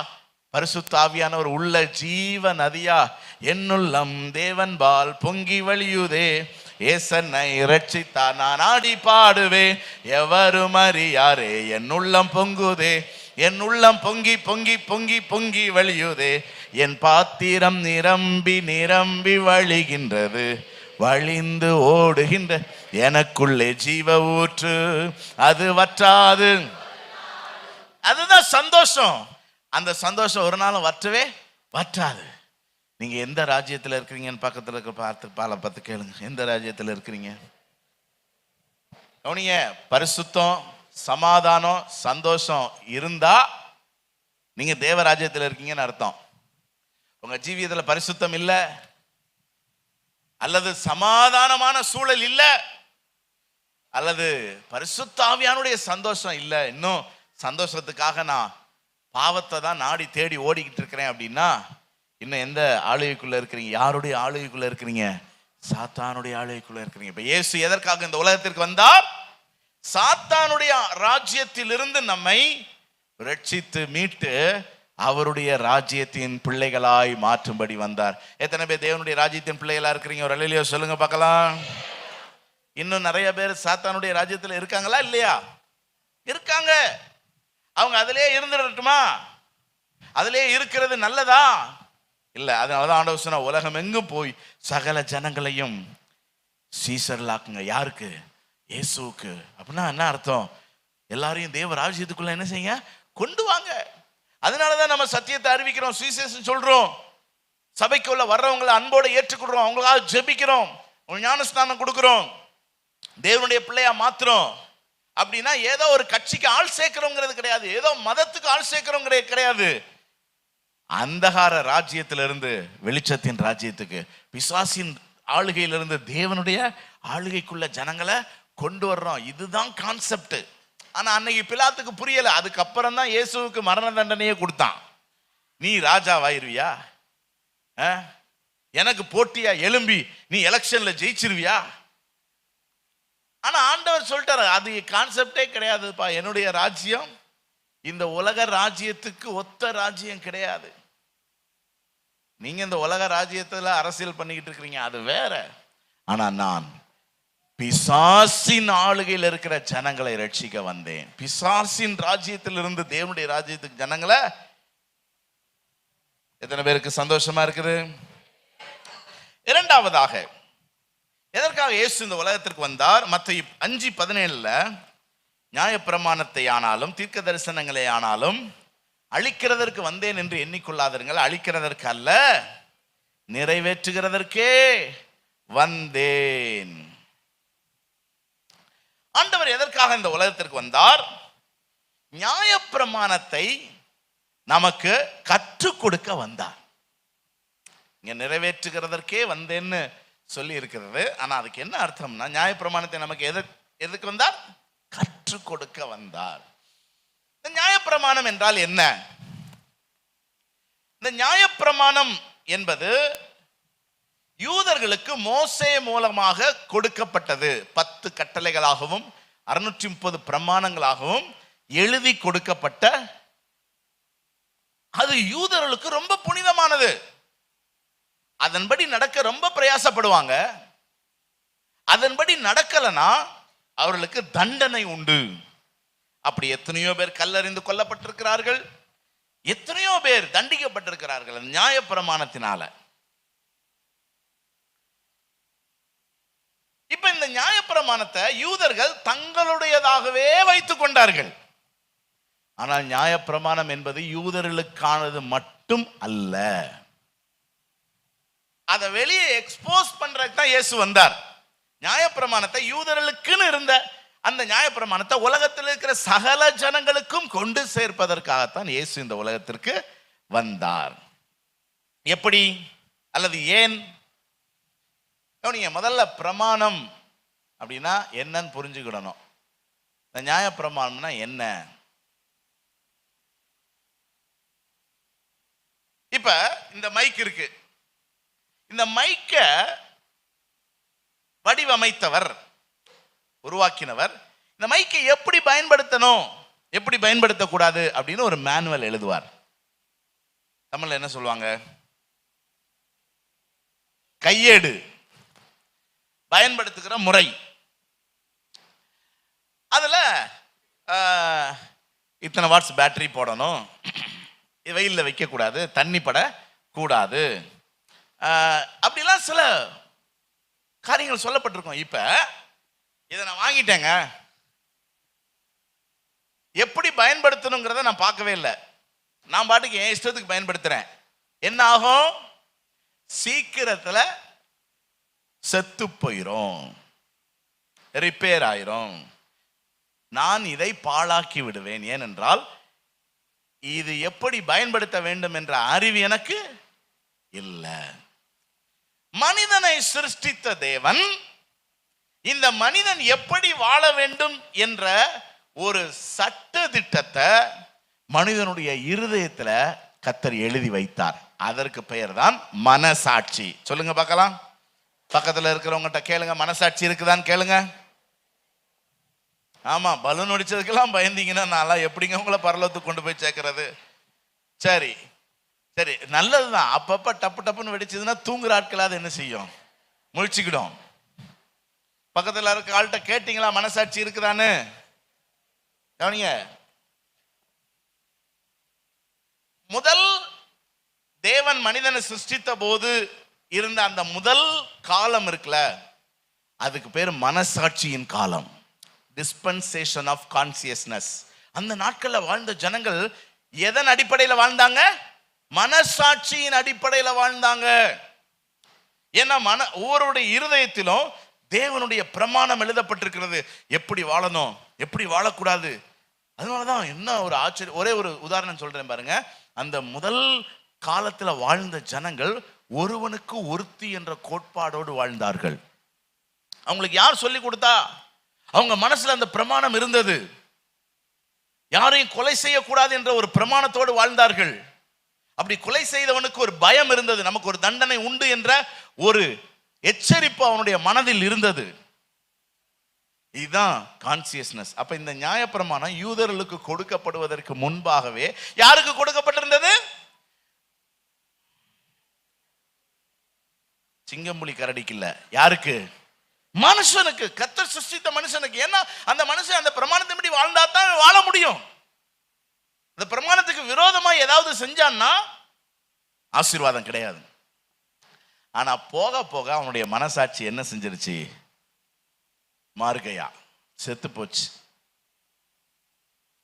பரிசுத்த ஆவியானவர் உள்ள ஜீவ நதியா என்னுள்ளம் தேவன்பால் பொங்கி வழியுதே. ஏசன்னை இரட்சித்தா நான் ஆடி பாடுவே, எவரும் அறியாரே என் உள்ளம் பொங்குதே. என் உள்ளம் பொங்கி பொங்கி பொங்கி பொங்கி வழியுதே. என் பாத்திரம் நிரம்பி நிரம்பி வழிகின்றது, வழிந்து ஓடுகின்ற எனக்குள்ளே ஜீவ ஊற்று, அது வற்றாது. அதுதான் சந்தோஷம். அந்த சந்தோஷம் ஒரு நாளும் வற்றவே வற்றாது. நீங்க எந்த ராஜ்யத்தில் இருக்கிறீங்கன்னு பக்கத்தில் இருக்க பார்த்து கேளுங்க. எந்த ராஜ்யத்தில் இருக்கிறீங்க? கவனிங்க. பரிசுத்தம், சமாதானம், சந்தோஷம் இருந்தா நீங்க தேவ ராஜ்யத்தில் இருக்கீங்கன்னு அர்த்தம். உங்க ஜீவியத்தில் பரிசுத்தம் இல்லை அல்லது சமாதானமான சூழல் இல்லை அல்லது பரிசுத்த ஆவியானுடைய சந்தோஷம் இல்லை, இன்னும் சந்தோஷத்துக்காக நான் பாவத்தை தான் நாடி தேடி ஓடிக்கிட்டு இருக்கிறேன் அப்படின்னா இன்னும் எந்த ஆளுகைக்குள்ள இருக்கிறீங்க? யாருடைய ஆளுகைக்குள்ள இருக்கிறீங்க? சாத்தானுடைய ஆளுகைக்குள்ள இருக்கிறீங்க. இப்ப இயேசு எதற்காக இந்த உலகத்திற்கு வந்தார்? சாத்தானுடைய ராஜ்யத்திலிருந்து நம்மை ரட்சித்து மீட்டு அவருடைய ராஜ்யத்தின் பிள்ளைகளாய் மாற்றும்படி வந்தார். எத்தனை பேர் தேவனுடைய ராஜ்யத்தின் பிள்ளைகளா இருக்கிறீங்க? ஒரு அல்லேலூயா சொல்லுங்க பார்க்கலாம். இன்னும் நிறைய பேர் சாத்தானுடைய ராஜ்யத்தில் இருக்காங்களா இல்லையா? இருக்காங்க. அவங்க அதிலே இருந்துடட்டுமா? அதிலே இருக்கிறது நல்லதா? இல்லை. அதனாலதான் ஆண்டவர் சொன்னா உலகம் எங்கும் போய் சகல ஜனங்களையும் சீசர்களாக்குங்க. யாருக்கு? இயேசுவுக்கு. அப்படின்னா என்ன அர்த்தம்? எல்லாரையும் தேவ ராஜ்யத்துக்குள்ள என்ன செய்யுங்க? கொண்டு வாங்க. அதனாலதான் நம்ம சத்தியத்தை அறிவிக்கிறோம், சுவிசேஷம் சொல்றோம், சபைக்குள்ள வர்றவங்களை அன்போட ஏற்றுக்கொள்றோம், அவங்களுக்காக ஜெபிக்கிறோம், ஞானஸ்நானம் கொடுக்கிறோம், தேவனுடைய பிள்ளையா மாத்திரம். அப்படின்னா ஏதோ ஒரு கட்சிக்கு ஆள் சேர்க்கிறோங்கிறது கிடையாது, ஏதோ மதத்துக்கு ஆள் சேர்க்கிறோங்கிறது கிடையாது. அந்தகார ராஜ்யத்திலிருந்து வெளிச்சத்தின் ராஜ்யத்துக்கு, பிசாசின் ஆளுகையிலிருந்து தேவனுடைய ஆளுகைக்குள்ள ஜனங்களை கொண்டு வர்றோம். இதுதான் கான்செப்ட். ஆனா அன்னைக்கு பிலாத்துக்கு புரியல. அதுக்கப்புறம் தான் இயேசுவுக்கு மரண தண்டனையே கொடுத்தான். நீ ராஜாவாயிருவியா, எனக்கு போட்டியா எழும்பி நீ எலெக்ஷன்ல ஜெயிச்சிருவியா? ஆனா ஆண்டவர் சொல்லிட்டாரு, அது கான்செப்டே கிடையாதுப்பா. என்னுடைய ராஜ்யம் இந்த உலக ராஜ்யத்துக்கு ஒத்த ராஜ்யம் கிடையாது. நீங்க இந்த உலக ராஜ்யத்துல அரசியல் பண்ணிக்கிட்டு இருக்கிறீங்க, அது வேற. ஆனா நான் பிசாசின் ஆளுகையில் இருக்கிற ஜனங்களை ரட்சிக்க வந்தேன். பிசாசின் ராஜ்யத்திலிருந்து தேவனுடைய ராஜ்யத்துக்கு ஜனங்களை. எத்தனை பேருக்கு சந்தோஷமா இருக்குது? இரண்டாவதாக எதற்காக இயேசு இந்த உலகத்திற்கு வந்தார்? மத்தேயு 5:17 நியாயப்பிரமாணத்தை ஆனாலும் தீர்க்க தரிசனங்களை ஆனாலும் அழிக்கிறதற்கு வந்தேன் என்று எண்ணிக்கொள்ளாதீர்கள், அழிக்கிறதற்கு அல்ல நிறைவேற்றுகிறதற்கே வந்தேன். ஆண்டவர் எதற்காக இந்த உலகத்திற்கு வந்தார்? நியாயப்பிரமாணத்தை நமக்கு கற்றுக் கொடுக்க வந்தார். இங்க நிறைவேற்றுகிறதற்கே வந்தேன்னு சொல்லி இருக்கிறது. ஆனா அதுக்கு என்ன அர்த்தம்னா, நியாயப்பிரமாணத்தை நமக்கு எதுக்கு வந்தார்? கற்றுக் கொடுக்க வந்தார். இந்த நியாயப்பிரமாணம் என்றால் என்ன? இந்த நியாயப்பிரமாணம் என்பது யூதர்களுக்கு மோசே மூலமாக கொடுக்கப்பட்டது. 10 கட்டளைகளாகவும் 630 பிரமாணங்களாகவும் எழுதி கொடுக்கப்பட்ட, அது யூதர்களுக்கு ரொம்ப புனிதமானது. அதன்படி நடக்க ரொம்ப பிரயாசப்படுவாங்க. அதன்படி நடக்கலனா அவர்களுக்கு தண்டனை உண்டு. அப்படி எத்தனையோ பேர் கல்லறிந்து கொல்லப்பட்டிருக்கிறார்கள், எத்தனையோ பேர் தண்டிக்கப்பட்டிருக்கிறார்கள் நியாயப்பிரமாணத்தினால. இப்ப இந்த நியாயப்பிரமாணத்தை யூதர்கள் தங்களுடையதாகவே வைத்துக் கொண்டார்கள். ஆனால் நியாயப்பிரமாணம் என்பது யூதர்களுக்கானது மட்டும் அல்ல. அதை வெளியே எக்ஸ்போஸ் பண்றதுக்கு தான் இயேசு வந்தார். நியாயப்பிரமாணத்தை யூதர்களுக்குன்னு இருந்த அந்த நியாயப்பிரமாணத்தை உலகத்தில் இருக்கிற சகல ஜனங்களுக்கும் கொண்டு சேர்ப்பதற்காகத்தான் இயேசு இந்த உலகத்திற்கு வந்தார். எப்படி அல்லது ஏன்? முதல்ல பிரமாணம் அப்படின்னா என்னன்னு புரிஞ்சுக்கிடணும். இந்த நியாயப்பிரமாணம்னா என்ன? இப்ப இந்த மைக் இருக்கு. இந்த மைக்க வடிவமைத்தவர், உருவாக்கினவர், இந்த மைக்கை எப்படி பயன்படுத்தணும், எப்படி பயன்படுத்தக்கூடாது அப்படின்னு ஒரு மேனுவல் எழுதுவார். தமிழ்ல என்ன சொல்லுவாங்க? கையேடு, பயன்படுத்துகிற முறை. அதுல இத்தனை வாட்ஸ் பேட்டரி போடணும், வெயிலில் வைக்க கூடாது, தண்ணி பட கூடாது, அப்படிலாம் சில காரியங்கள் சொல்லப்பட்டிருக்கும். இப்ப இதை நான் வாங்கிட்டேங்க, எப்படி பயன்படுத்தணுங்கிறத நான் பார்க்கவே இல்லை. நான் பாட்டுக்கு என் இஷ்டத்துக்கு பயன்படுத்துறேன். என்ன ஆகும்? சீக்கிரத்துல செத்து போயிரும், ரிப்பேர் ஆயிரும். நான் இதை பாழாக்கி விடுவேன். ஏனென்றால் இது எப்படி பயன்படுத்த வேண்டும் என்ற அறிவு எனக்கு இல்லை. மனிதனை சிருஷ்டித்த தேவன் இந்த மனிதன் எப்படி வாழ வேண்டும் என்ற ஒரு சட்ட திட்டத்தை மனிதனுடைய இருதயத்துல கர்த்தர் எழுதி வைத்தார். அதற்கு பெயர் தான் மனசாட்சி. சொல்லுங்க பார்க்கலாம். பக்கத்துல இருக்கிறவங்ககிட்ட கேளுங்க, மனசாட்சி இருக்குதான்னு கேளுங்க. ஆமா, பலூன் அடிச்சதுக்கெல்லாம் பயந்தீங்கன்னா நான் எப்படிங்க உங்களை பரலோகத்துக்கு கொண்டு போய் சேர்க்கறது? சரி சரி, நல்லதுதான். அப்பப்ப டப்பு டப்புன்னு வெடிச்சதுன்னா தூங்குற ஆட்களாவது என்ன செய்யும்? முழிச்சுக்கிடும். பக்கத்துல இருக்க ஆள்கிட்ட கேட்டீங்களா மனசாட்சி இருக்குதான்னு? கவனிங்க. முதல் தேவன் மனிதனை சிருஷ்டித்த போது இருந்த அந்த முதல் காலம் இருக்குல்ல, அதுக்கு பேர் மனசாட்சியின் காலம், டிஸ்பென்சேஷன் ஆஃப் கான்சியஸ்னஸ். அந்த நாட்களில் வாழ்ந்த ஜனங்கள் எதன் அடிப்படையில் வாழ்ந்தாங்க? மனசாட்சியின் அடிப்படையில் வாழ்ந்தாங்க. ஏன்னா ஒவ்வொருடைய இருதயத்திலும் தேவனுடைய பிரமாணம் எழுதப்பட்டிருக்கிறது. எப்படி வாழணும், எப்படி வாழக்கூடாது. அதனாலதான் என்ன ஒரு ஆச்சரியம். ஒரே ஒரு உதாரணம் சொல்றேன் பாருங்க. அந்த முதல் காலத்துல வாழ்ந்த ஜனங்கள் ஒருவனுக்கு ஒருத்தி என்ற கோட்பாடோடு வாழ்ந்தார்கள். அவங்களுக்கு யார் சொல்லி கொடுத்தா? அவங்க மனசுல அந்த பிரமாணம் இருந்தது. யாரையும் கொலை செய்யக்கூடாது என்ற ஒரு பிரமாணத்தோடு வாழ்ந்தார்கள். அப்படி கொலை செய்தவனுக்கு ஒரு பயம் இருந்தது, நமக்கு ஒரு தண்டனை உண்டு என்ற ஒரு எச்சரிப்பு அவனுடைய மனதில் இருந்தது. இதுதான் கான்சியஸ்னஸ். அப்ப இந்த நியாயப்பிரமாணம் யூதர்களுக்கு கொடுக்கப்படுவதற்கு முன்பாகவே யாருக்கு கொடுக்கப்பட்டிருந்தது? சிங்கம்புலி கரடிக்கு இல்ல, யாருக்கு? மனுஷனுக்கு. கர்த்தர் சிருஷ்டித்த மனுஷனுக்கு. ஏன்னா அந்த மனுஷன் அந்த பிரமாணத்தின்படி வாழ்ந்தா தான் வாழ முடியும். அந்த பிரமாணத்துக்கு விரோதமா ஏதாவது செஞ்சான்னா ஆசீர்வாதம் கிடையாது. ஆனா போக போக அவனுடைய மனசாட்சி என்ன செஞ்சிருச்சு? மார்கையா செத்து போச்சு.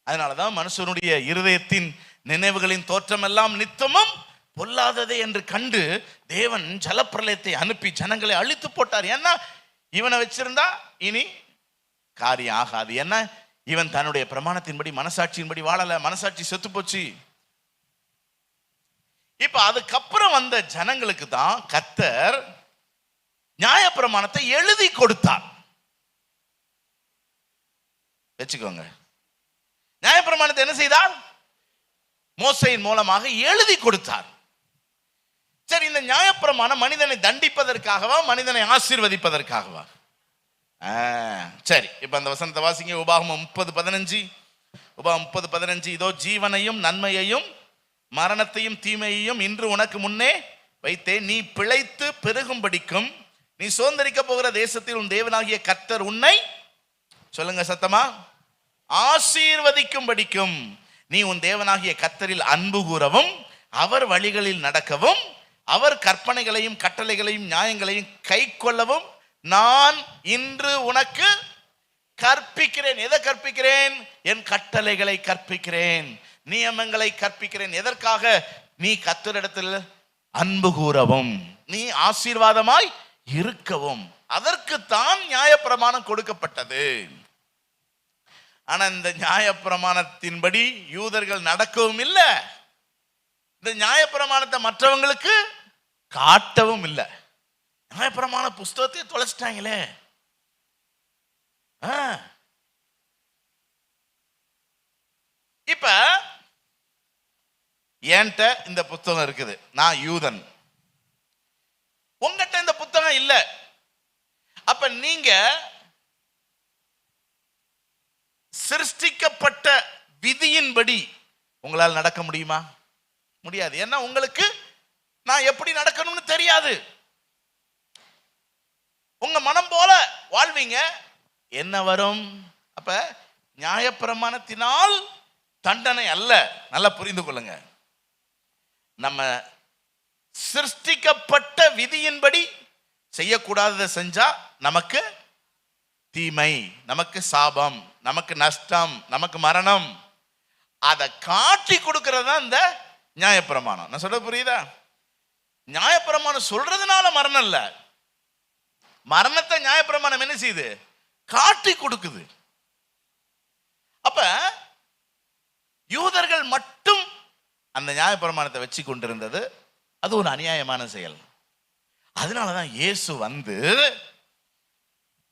அதனாலதான் மனுஷனுடைய இருதயத்தின் நினைவுகளின் தோற்றம் எல்லாம் நித்தமும் பொல்லாததே என்று கண்டு தேவன் ஜலப்பிரளயத்தை அனுப்பி ஜனங்களை அழித்து போட்டார். ஏன்னா இவனை வச்சிருந்தா இனி காரியம் ஆகாது. என்ன, இவன் தன்னுடைய பிரமாணத்தின்படி மனசாட்சியின்படி வாழல, மனசாட்சி செத்து போச்சு. இப்ப அதுக்கப்புறம் வந்த ஜனங்களுக்கு தான் கர்த்தர் நியாயப்பிரமாணத்தை எழுதி கொடுத்தார். வச்சுக்கோங்க, நியாயப்பிரமாணத்தை என்ன செய்தார்? மோசையின் மூலமாக எழுதி கொடுத்தார். சரி, இந்த நியாயப்பிரமாணம் மனிதனை தண்டிப்பதற்காகவா, மனிதனை ஆசீர்வதிப்பதற்காகவா? சரி, இப்ப அந்த வசனத்தை வாசிங்க. உபாகமம் 30:15. உபாகமம் 30:15. இதோ ஜீவனையும் நன்மையையும் மரணத்தையும் தீமையையும் இன்று உனக்கு முன்னே வைத்தேன். நீ பிழைத்து பெருகும்படிக்கும் நீ சுதந்தரிக்க போகிற தேசத்தில் உன் தேவனாகிய கர்த்தர் உன்னை, சொல்லுங்க சத்தமா, ஆசீர்வதிக்கும்படிக்கும் நீ உன் தேவனாகிய கர்த்தரில் அன்பு கூறவும் அவர் வழிகளில் நடக்கவும் அவர் கற்பனைகளையும் கட்டளைகளையும் நியாயங்களையும் கை கொள்ளவும் நான் இன்று உனக்கு கற்பிக்கிறேன். எதை கற்பிக்கிறேன்? என் கட்டளைகளை கற்பிக்கிறேன், நியமங்களை கற்பிக்கிறேன். எதற்காக? நீ கர்த்தரிடத்தில் அன்பு கூறவும் நீ ஆசீர்வாதமாய் இருக்கவும். அதற்குத்தான் நியாயப்பிரமாணம் கொடுக்கப்பட்டது. ஆனா இந்த நியாயப்பிரமாணத்தின்படி யூதர்கள் நடக்கவும் இல்லை, இந்த நியாயப்பிரமாணத்தை மற்றவங்களுக்கு காட்டவும் இல்லை. நியாயப்பிரமாண புஸ்தகத்தை தொலைச்சிட்டாங்களே. இப்ப என்கிட்ட இந்த புத்தகம் இருக்குது, நான் யூதன், உங்ககிட்ட இந்த புத்தகம் இல்லை. அப்ப நீங்க சிருஷ்டிக்கப்பட்ட விதியின்படி உங்களால் நடக்க முடியுமா? முடியாது. ஏன்னா உங்களுக்கு நான் எப்படி நடக்கணும்னு தெரியாது. உங்க மனம் போல வாழ்வீங்க, என்ன வரும்? அப்ப நியாயப்பிரமாணத்தினால் தண்டனை அல்ல. நல்லா புரிந்து கொள்ளுங்க. நம்ம சிருஷ்டிக்கப்பட்ட விதியின்படி செய்யக்கூடாததை செஞ்சா நமக்கு தீமை, நமக்கு சாபம், நமக்கு நஷ்டம், நமக்கு மரணம். அதை காட்டி கொடுக்கிறது தான் இந்த நியாயப்பிரமாணம். நான் சொல்றது புரியுதா? நியாயப்பிரமாணம் சொல்றதுனால மரணம் இல்ல, மரணத்தை நியாயப்பிரமாணம் என்ன செய்யுது? காட்டி கொடுக்குது. அப்ப யூதர்கள் மட்டும் அந்த நியாயப்பிரமாணத்தை வச்சு கொண்டிருந்தது அது ஒரு அநியாயமான செயல். அதனாலதான் இயேசு வந்து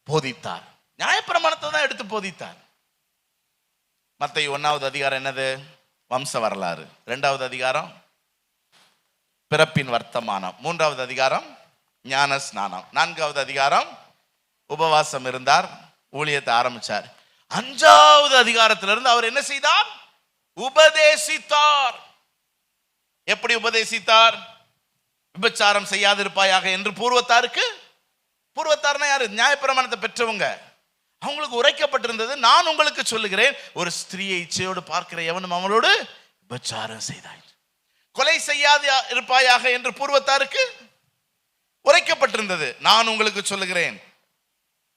போதித்தார், நியாயப்பிரமாணத்தை தான் எடுத்து போதித்தார். மத்தேயு 1வது அதிகாரம் என்னது? வம்ச வரலாறு. 2வது அதிகாரம் பிறப்பின் வர்த்தமானம். 3வது அதிகாரம் ஞான ஸ்நானம். 4வது அதிகாரம் உபவாசம் இருந்தார், ஊழியத்தை ஆரம்பிச்சார். 5வது அதிகாரத்திலிருந்து அவர் என்ன செய்தார்? உபதேசித்தார். எப்படி உபதேசித்தார்? விபச்சாரம் செய்யாதிருப்பாயாக என்று பூர்வத்தாருக்கு, பூர்வத்தார்னா யாரு? நியாயப்பிரமாணத்தை பெற்றவங்க. அவங்களுக்கு உரைக்கப்பட்டிருந்தது, நான் உங்களுக்கு சொல்லுகிறேன், ஒரு ஸ்திரீயை இச்சையோடு பார்க்கிற எவனும் அவளோடு விபச்சாரம் செய்தாய். கொலை செய்யாது இருப்பாயாக என்று பூர்வத்தாருக்கு உரைக்கப்பட்டிருந்தது, நான் உங்களுக்கு சொல்லுகிறேன்,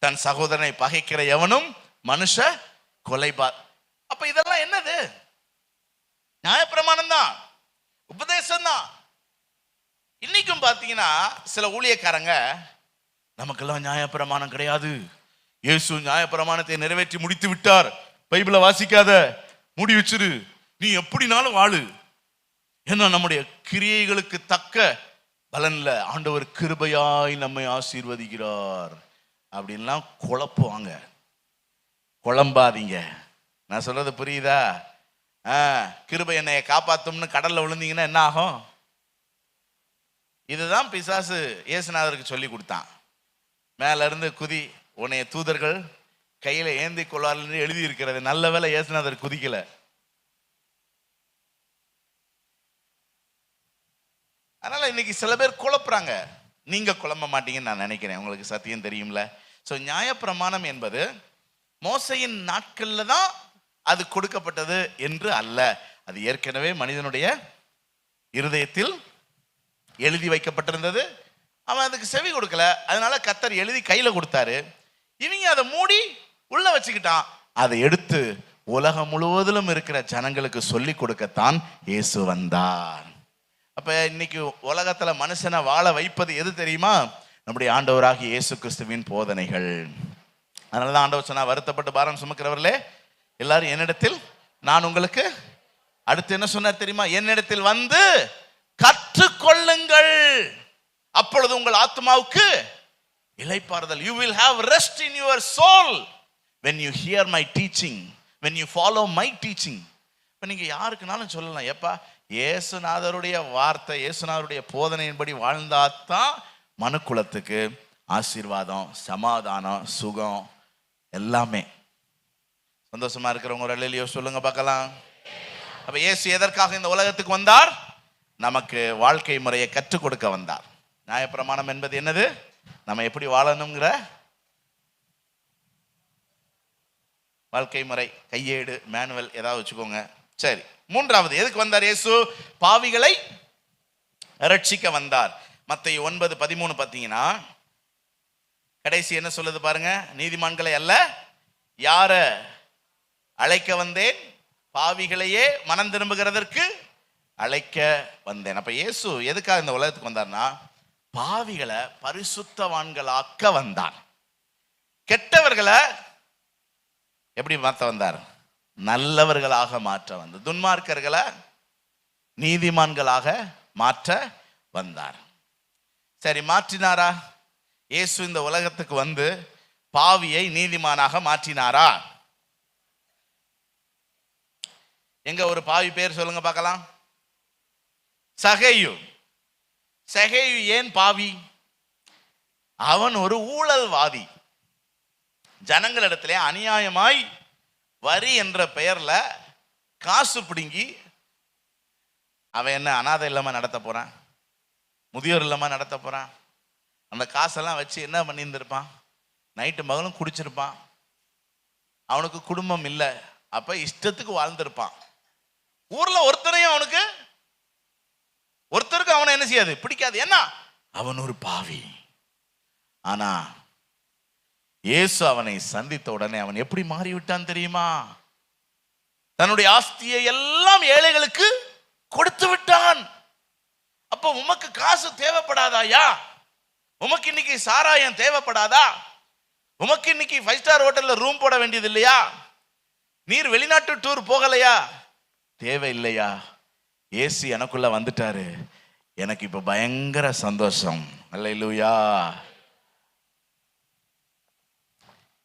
தன் சகோதரனை பகைக்கிற எவனும் மனுஷ கொலைபார். அப்ப இதெல்லாம் என்னது? நியாயப்பிரமாணம் தான், உபதேசம் தான். இன்னைக்கும் பார்த்தீங்கன்னா சில ஊழியக்காரங்க, நமக்கெல்லாம் நியாயப்பிரமாணம் கிடையாது, இயேசு நியாயப்பிரமாணத்தை நிறைவேற்றி முடித்து விட்டார், பைபிளை வாசிக்காத, மூடி வச்சிரு, நீ எப்படினாலும் வாழு, ஏன்னா நம்முடைய கிரியைகளுக்கு தக்க பலன்ல ஆண்டவர் கிருபையாய் நம்மை ஆசீர்வதிக்கிறார் அப்படின்லாம் குழப்புவாங்க. குழம்பாதீங்க, நான் சொல்றது புரியுதா? கிருபை என்னைய காப்பாத்தும்னு கடல்ல விழுந்தீங்கன்னா என்ன ஆகும்? இதுதான் பிசாசு இயேசுநாதருக்கு சொல்லி கொடுத்தான். மேல இருந்து குதி, உன்னைய தூதர்கள் கையில ஏந்தி கொள்வார்கள் எழுதி இருக்கிறது. நல்ல வேளை இயேசுநாதர் குதிக்கல. அதனால இன்னைக்கு சில பேர் குழப்புறாங்க. நீங்க குழம்ப மாட்டீங்கன்னு நான் நினைக்கிறேன், உங்களுக்கு சத்தியம் தெரியும்ல. ஸோ நியாயப்பிரமாணம் என்பது மோசையின் நாட்கள்ல தான் அது கொடுக்கப்பட்டது என்று அல்ல. அது ஏற்கனவே மனிதனுடைய இருதயத்தில் எழுதி வைக்கப்பட்டிருந்தது. அவன் அதுக்கு செவி கொடுக்கல, அதனால கர்த்தர் எழுதி கையில கொடுத்தாரு. இவங்க அதை மூடி உள்ள வச்சுக்கிட்டான். அதை எடுத்து உலகம் முழுவதிலும் இருக்கிற ஜனங்களுக்கு சொல்லி கொடுக்கத்தான் இயேசு வந்தார். அப்ப இன்னைக்கு உலகத்துல மனுஷனை வாழ வைப்பது எது தெரியுமா? நம்முடைய ஆண்டவராகிய இயேசு கிறிஸ்துவின் போதனைகள். அதனாலதான் ஆண்டவர் சொன்னா, வருத்தப்பட்டு பாரம் சுமக்கிறவர்களே எல்லாரும் என்னிடத்தில், நான் உங்களுக்கு அடுத்து என்ன சொன்னார் தெரியுமா? என்னிடத்தில் வந்து கற்றுக்கொள்ளுங்கள், அப்பொழுது உங்கள் ஆத்மாவுக்கு இளைப்பாறுதல். You will have rest in your soul when you hear my teaching, when you follow my teaching. இப்போ நீங்க யாருக்குனாலும் சொல்லலாம், ஏப்பா இயேசுநாதருடைய வார்த்தை, இயேசுநாதருடைய போதனையின்படி வாழ்ந்தாதான் மனுக்குலத்துக்கு ஆசீர்வாதம், சமாதானம், சுகம் எல்லாமே. சந்தோஷமா இருக்கிறவங்க ஒரு அல்லேலூயா சொல்லுங்க பார்க்கலாம். அப்ப இயேசு எதற்காக இந்த உலகத்துக்கு வந்தார்? நமக்கு வாழ்க்கை முறையை கற்றுக் கொடுக்க வந்தார். நியாயப்பிரமாணம் என்பது என்னது? நம்ம எப்படி வாழணுங்கிற வாழ்க்கை முறை, கையேடு, மேனுவல் ஏதாவது வச்சுக்கோங்க. சரி, மூன்றாவது எதுக்கு வந்தார் இயேசு? பாவிகளை ரட்சிக்க வந்தார். மத்தேயு 9:13 பார்த்தீங்கன்னா கடைசி என்ன சொல்லுது பாருங்க, நீதிமான்களை அல்ல யார அழைக்க வந்தேன், பாவிகளையே மனம் திரும்புகிறதற்கு அழைக்க வந்தேன். அப்ப இயேசு எதுக்காக இந்த உலகத்துக்கு வந்தார்னா, பாவிகளை பரிசுத்தவான்களாக்க வந்தார். கெட்டவர்களை எப்படி மாற்ற வந்தார்? நல்லவர்களாக மாற்ற வந்தார். துன்மார்க்கர்களை நீதிமான்களாக மாற்ற வந்தார். சரி, மாற்றினாரா? இயேசு இந்த உலகத்துக்கு வந்து பாவியை நீதிமானாக மாற்றினாரா? எங்க ஒரு பாவி பேர் சொல்லுங்க பார்க்கலாம். சகேயு. சகேயு ஏன் பாவி? அவன் ஒரு ஊழல்வாதி. ஜனங்களிடத்திலே அநியாயமாய் வரி என்ற பெயர்ல காசு பிடுங்கி, அவன் என்ன அனாதை இல்லாம நடத்த போறான், முதியோர் இல்லாம நடத்த போறான். அந்த காசெல்லாம் வச்சு என்ன பண்ணியிருந்திருப்பான்? நைட்டு மகளும் குடிச்சிருப்பான். அவனுக்கு குடும்பம் இல்லை, அப்ப இஷ்டத்துக்கு வாழ்ந்திருப்பான். ஊர்ல ஒருத்தருக்கு அவனை என்ன செய்யாது, பிடிக்காது. ஏன்னா அவன் ஒரு பாவி. ஆனா இயேசு அவனை சந்தித்த உடனே அவன் எப்படி மாறிவிட்டான் தெரியுமா? தன்னுடைய ஆஸ்தியை எல்லாம் ஏழைகளுக்கு கொடுத்து விட்டான். அப்போ உமக்கு காசு தேவைப்படாதாயா? உமக்கு இன்னைக்கு சாராயம் தேவைப்படாதா? உமக்கு இன்னைக்கு 5 ஸ்டார் ஹோட்டல்ல ரூம் போட வேண்டியது இல்லையா? நீர் வெளிநாட்டு டூர் போகலையா? தேவை இல்லையா? இயேசு எனக்குள்ள வந்துட்டாரு, எனக்கு இப்ப பயங்கர சந்தோஷம். அல்லேலூயா.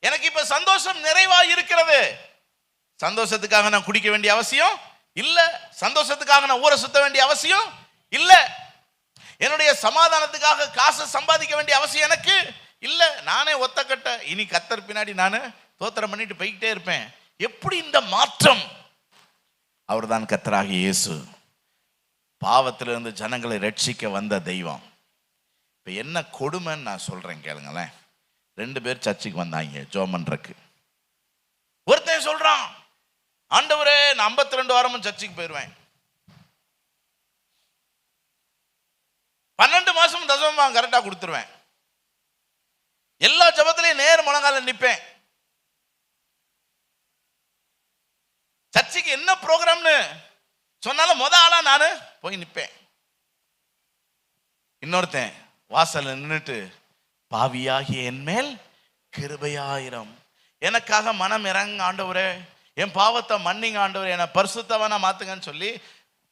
எனக்கு இப்ப சந்தோஷம் நிறைவாக இருக்கிறது. சந்தோஷத்துக்காக நான் குடிக்க வேண்டிய அவசியம் இல்ல, சந்தோஷத்துக்காக நான் ஊரை சுத்த வேண்டிய அவசியம் இல்ல, என்னுடைய சமாதானத்துக்காக காசு சம்பாதிக்க வேண்டிய அவசியம் எனக்கு இல்ல. நானே ஒத்தக்கட்ட இனி கர்த்தர் பின்னாடி நானு தோத்திரம் பண்ணிட்டு போய்கிட்டே இருப்பேன். எப்படி இந்த மாற்றம்? அவர்தான் கர்த்தராகிய இயேசு, பாவத்திலிருந்து ஜனங்களை ரட்சிக்க வந்த தெய்வம். இப்ப என்ன கொடுமைன்னு நான் சொல்றேன் கேளுங்களேன். 2 பேர் சர்ச்சுக்கு வந்தாங்க ஜெபம் பண்றதுக்கு. ஒருத்தன் சொல்றான், ஆண்டவரே நான் 52 வாரமும் சர்ச்சுக்கு போயிடுவேன், 12 மாசமும் தசமம் கரெக்டா கொடுத்துருவேன், எல்லா ஜெபத்திலையும் நேர் முழங்கால நிற்பேன். சர்ச்சுக்கு என்ன ப்ரோக்ராம்னு போய் நிற்பேன். இன்னொருத்தன் வாசல்ல நின்றுட்டு, பாவியாகிய என் மேல் கிருபையாயிரம், எனக்காக மனம் இறங்க ஆண்டவரே, என் பாவத்தை மன்னிங்க ஆண்டவரே, என்னை பரிசுத்தவனா மாத்துங்கன்னு சொல்லி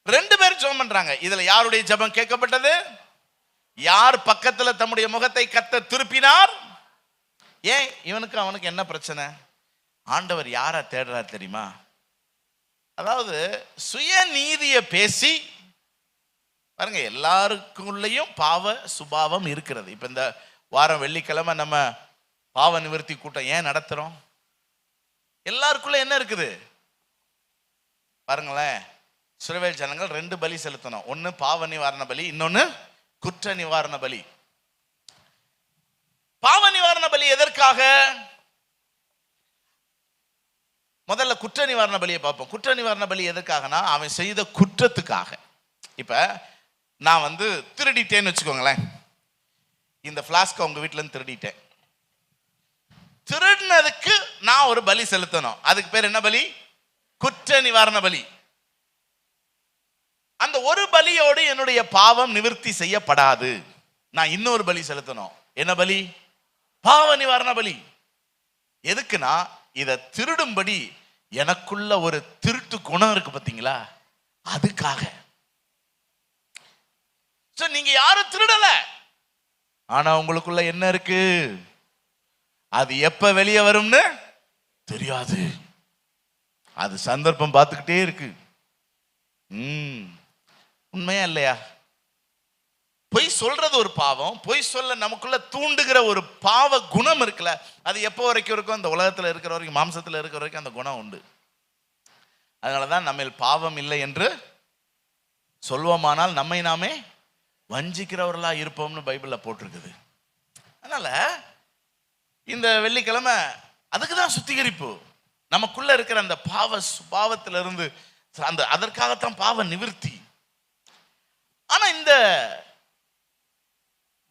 2 பேரும் ஜெபம் பண்றாங்க. இதுல யாருடைய ஜெபம் கேட்கப்பட்டது? யார் பக்கத்துல தம்முடைய முகத்தை கர்த்தர் திருப்பினார்? ஏன் இவனுக்கு அவனுக்கு என்ன பிரச்சனை? ஆண்டவர் யாரை தேடுறார் தெரியுமா? அதாவது சுயநீதியை பேசி பாருங்க, எல்லாருக்குள்ளேயும் பாவ சுபாவம் இருக்கிறது. இப்ப இந்த வாரம் வெள்ளிக்கிழமை நம்ம பாவ நிவர்த்தி கூட்டம் ஏன் நடத்துறோம்? எல்லாருக்குள்ள என்ன இருக்குது பாருங்களேன். இஸ்ரவேல் ஜனங்கள் 2 பலி செலுத்தணும். ஒன்னு பாவ நிவாரண பலி, இன்னொன்னு குற்ற நிவாரண பலி. பாவ நிவாரண பலி எதற்காக? முதல்ல குற்ற நிவாரண பலியை பார்ப்போம். குற்ற நிவாரண பலி எதற்காகனா, அவன் செய்த குற்றத்துக்காக. இப்ப நான் திருடிட்டேன்னு வச்சுக்கோங்களேன். இந்த பிளாஸ்க உங்க வீட்டுல இருந்து திருடிட்டேன். திருடினதுக்கு நான் ஒரு பலி செலுத்தணும். அதுக்கு பேர் என்ன பலி? குற்ற நிவாரண பலி. அந்த ஒரு பலியோடு என்னுடைய பாவம் நிவர்த்தி செய்யப்படாது. நான் இன்னொரு பலி செலுத்தணும். என்ன பலி? பாவ நிவாரண பலி. எதுக்குன்னா, இதை திருடும்படி எனக்குள்ள ஒரு திருட்டு குணம் இருக்கு பார்த்தீங்களா, அதுக்காக. நீங்க யாரும் திருடல, ஆனா உங்களுக்குள்ள என்ன இருக்கு, அது எப்ப வெளியே வரும்னு தெரியாது. அது சந்தர்ப்பம் பார்த்துக்கிட்டே இருக்கு. உண்மையா இல்லையா? பொய் சொல்றது ஒரு பாவம். பொய் சொல்ல நமக்குள்ள தூண்டுகிற ஒரு பாவ குணம் இருக்குல்ல, அது எப்போ வரைக்கும் இருக்கும்? இந்த உலகத்துல இருக்கிற வரைக்கும், மாம்சத்துல இருக்கிற வரைக்கும் அந்த குணம் உண்டு. அதனாலதான் நம்ம பாவம் இல்லை என்று சொல்வோமானால் நம்மை நாமே வஞ்சிக்கிறவர்களா இருப்போம்னு பைபிள்ல போட்டிருக்குது. அதனால இந்த வெள்ளிக்கிழமை அதுக்குதான் சுத்திகரிப்பு. நமக்குள்ள இருக்கிற அந்த பாவ சுபாவத்திலிருந்து அதற்காகத்தான் பாவ நிவர்த்தி. ஆனா இந்த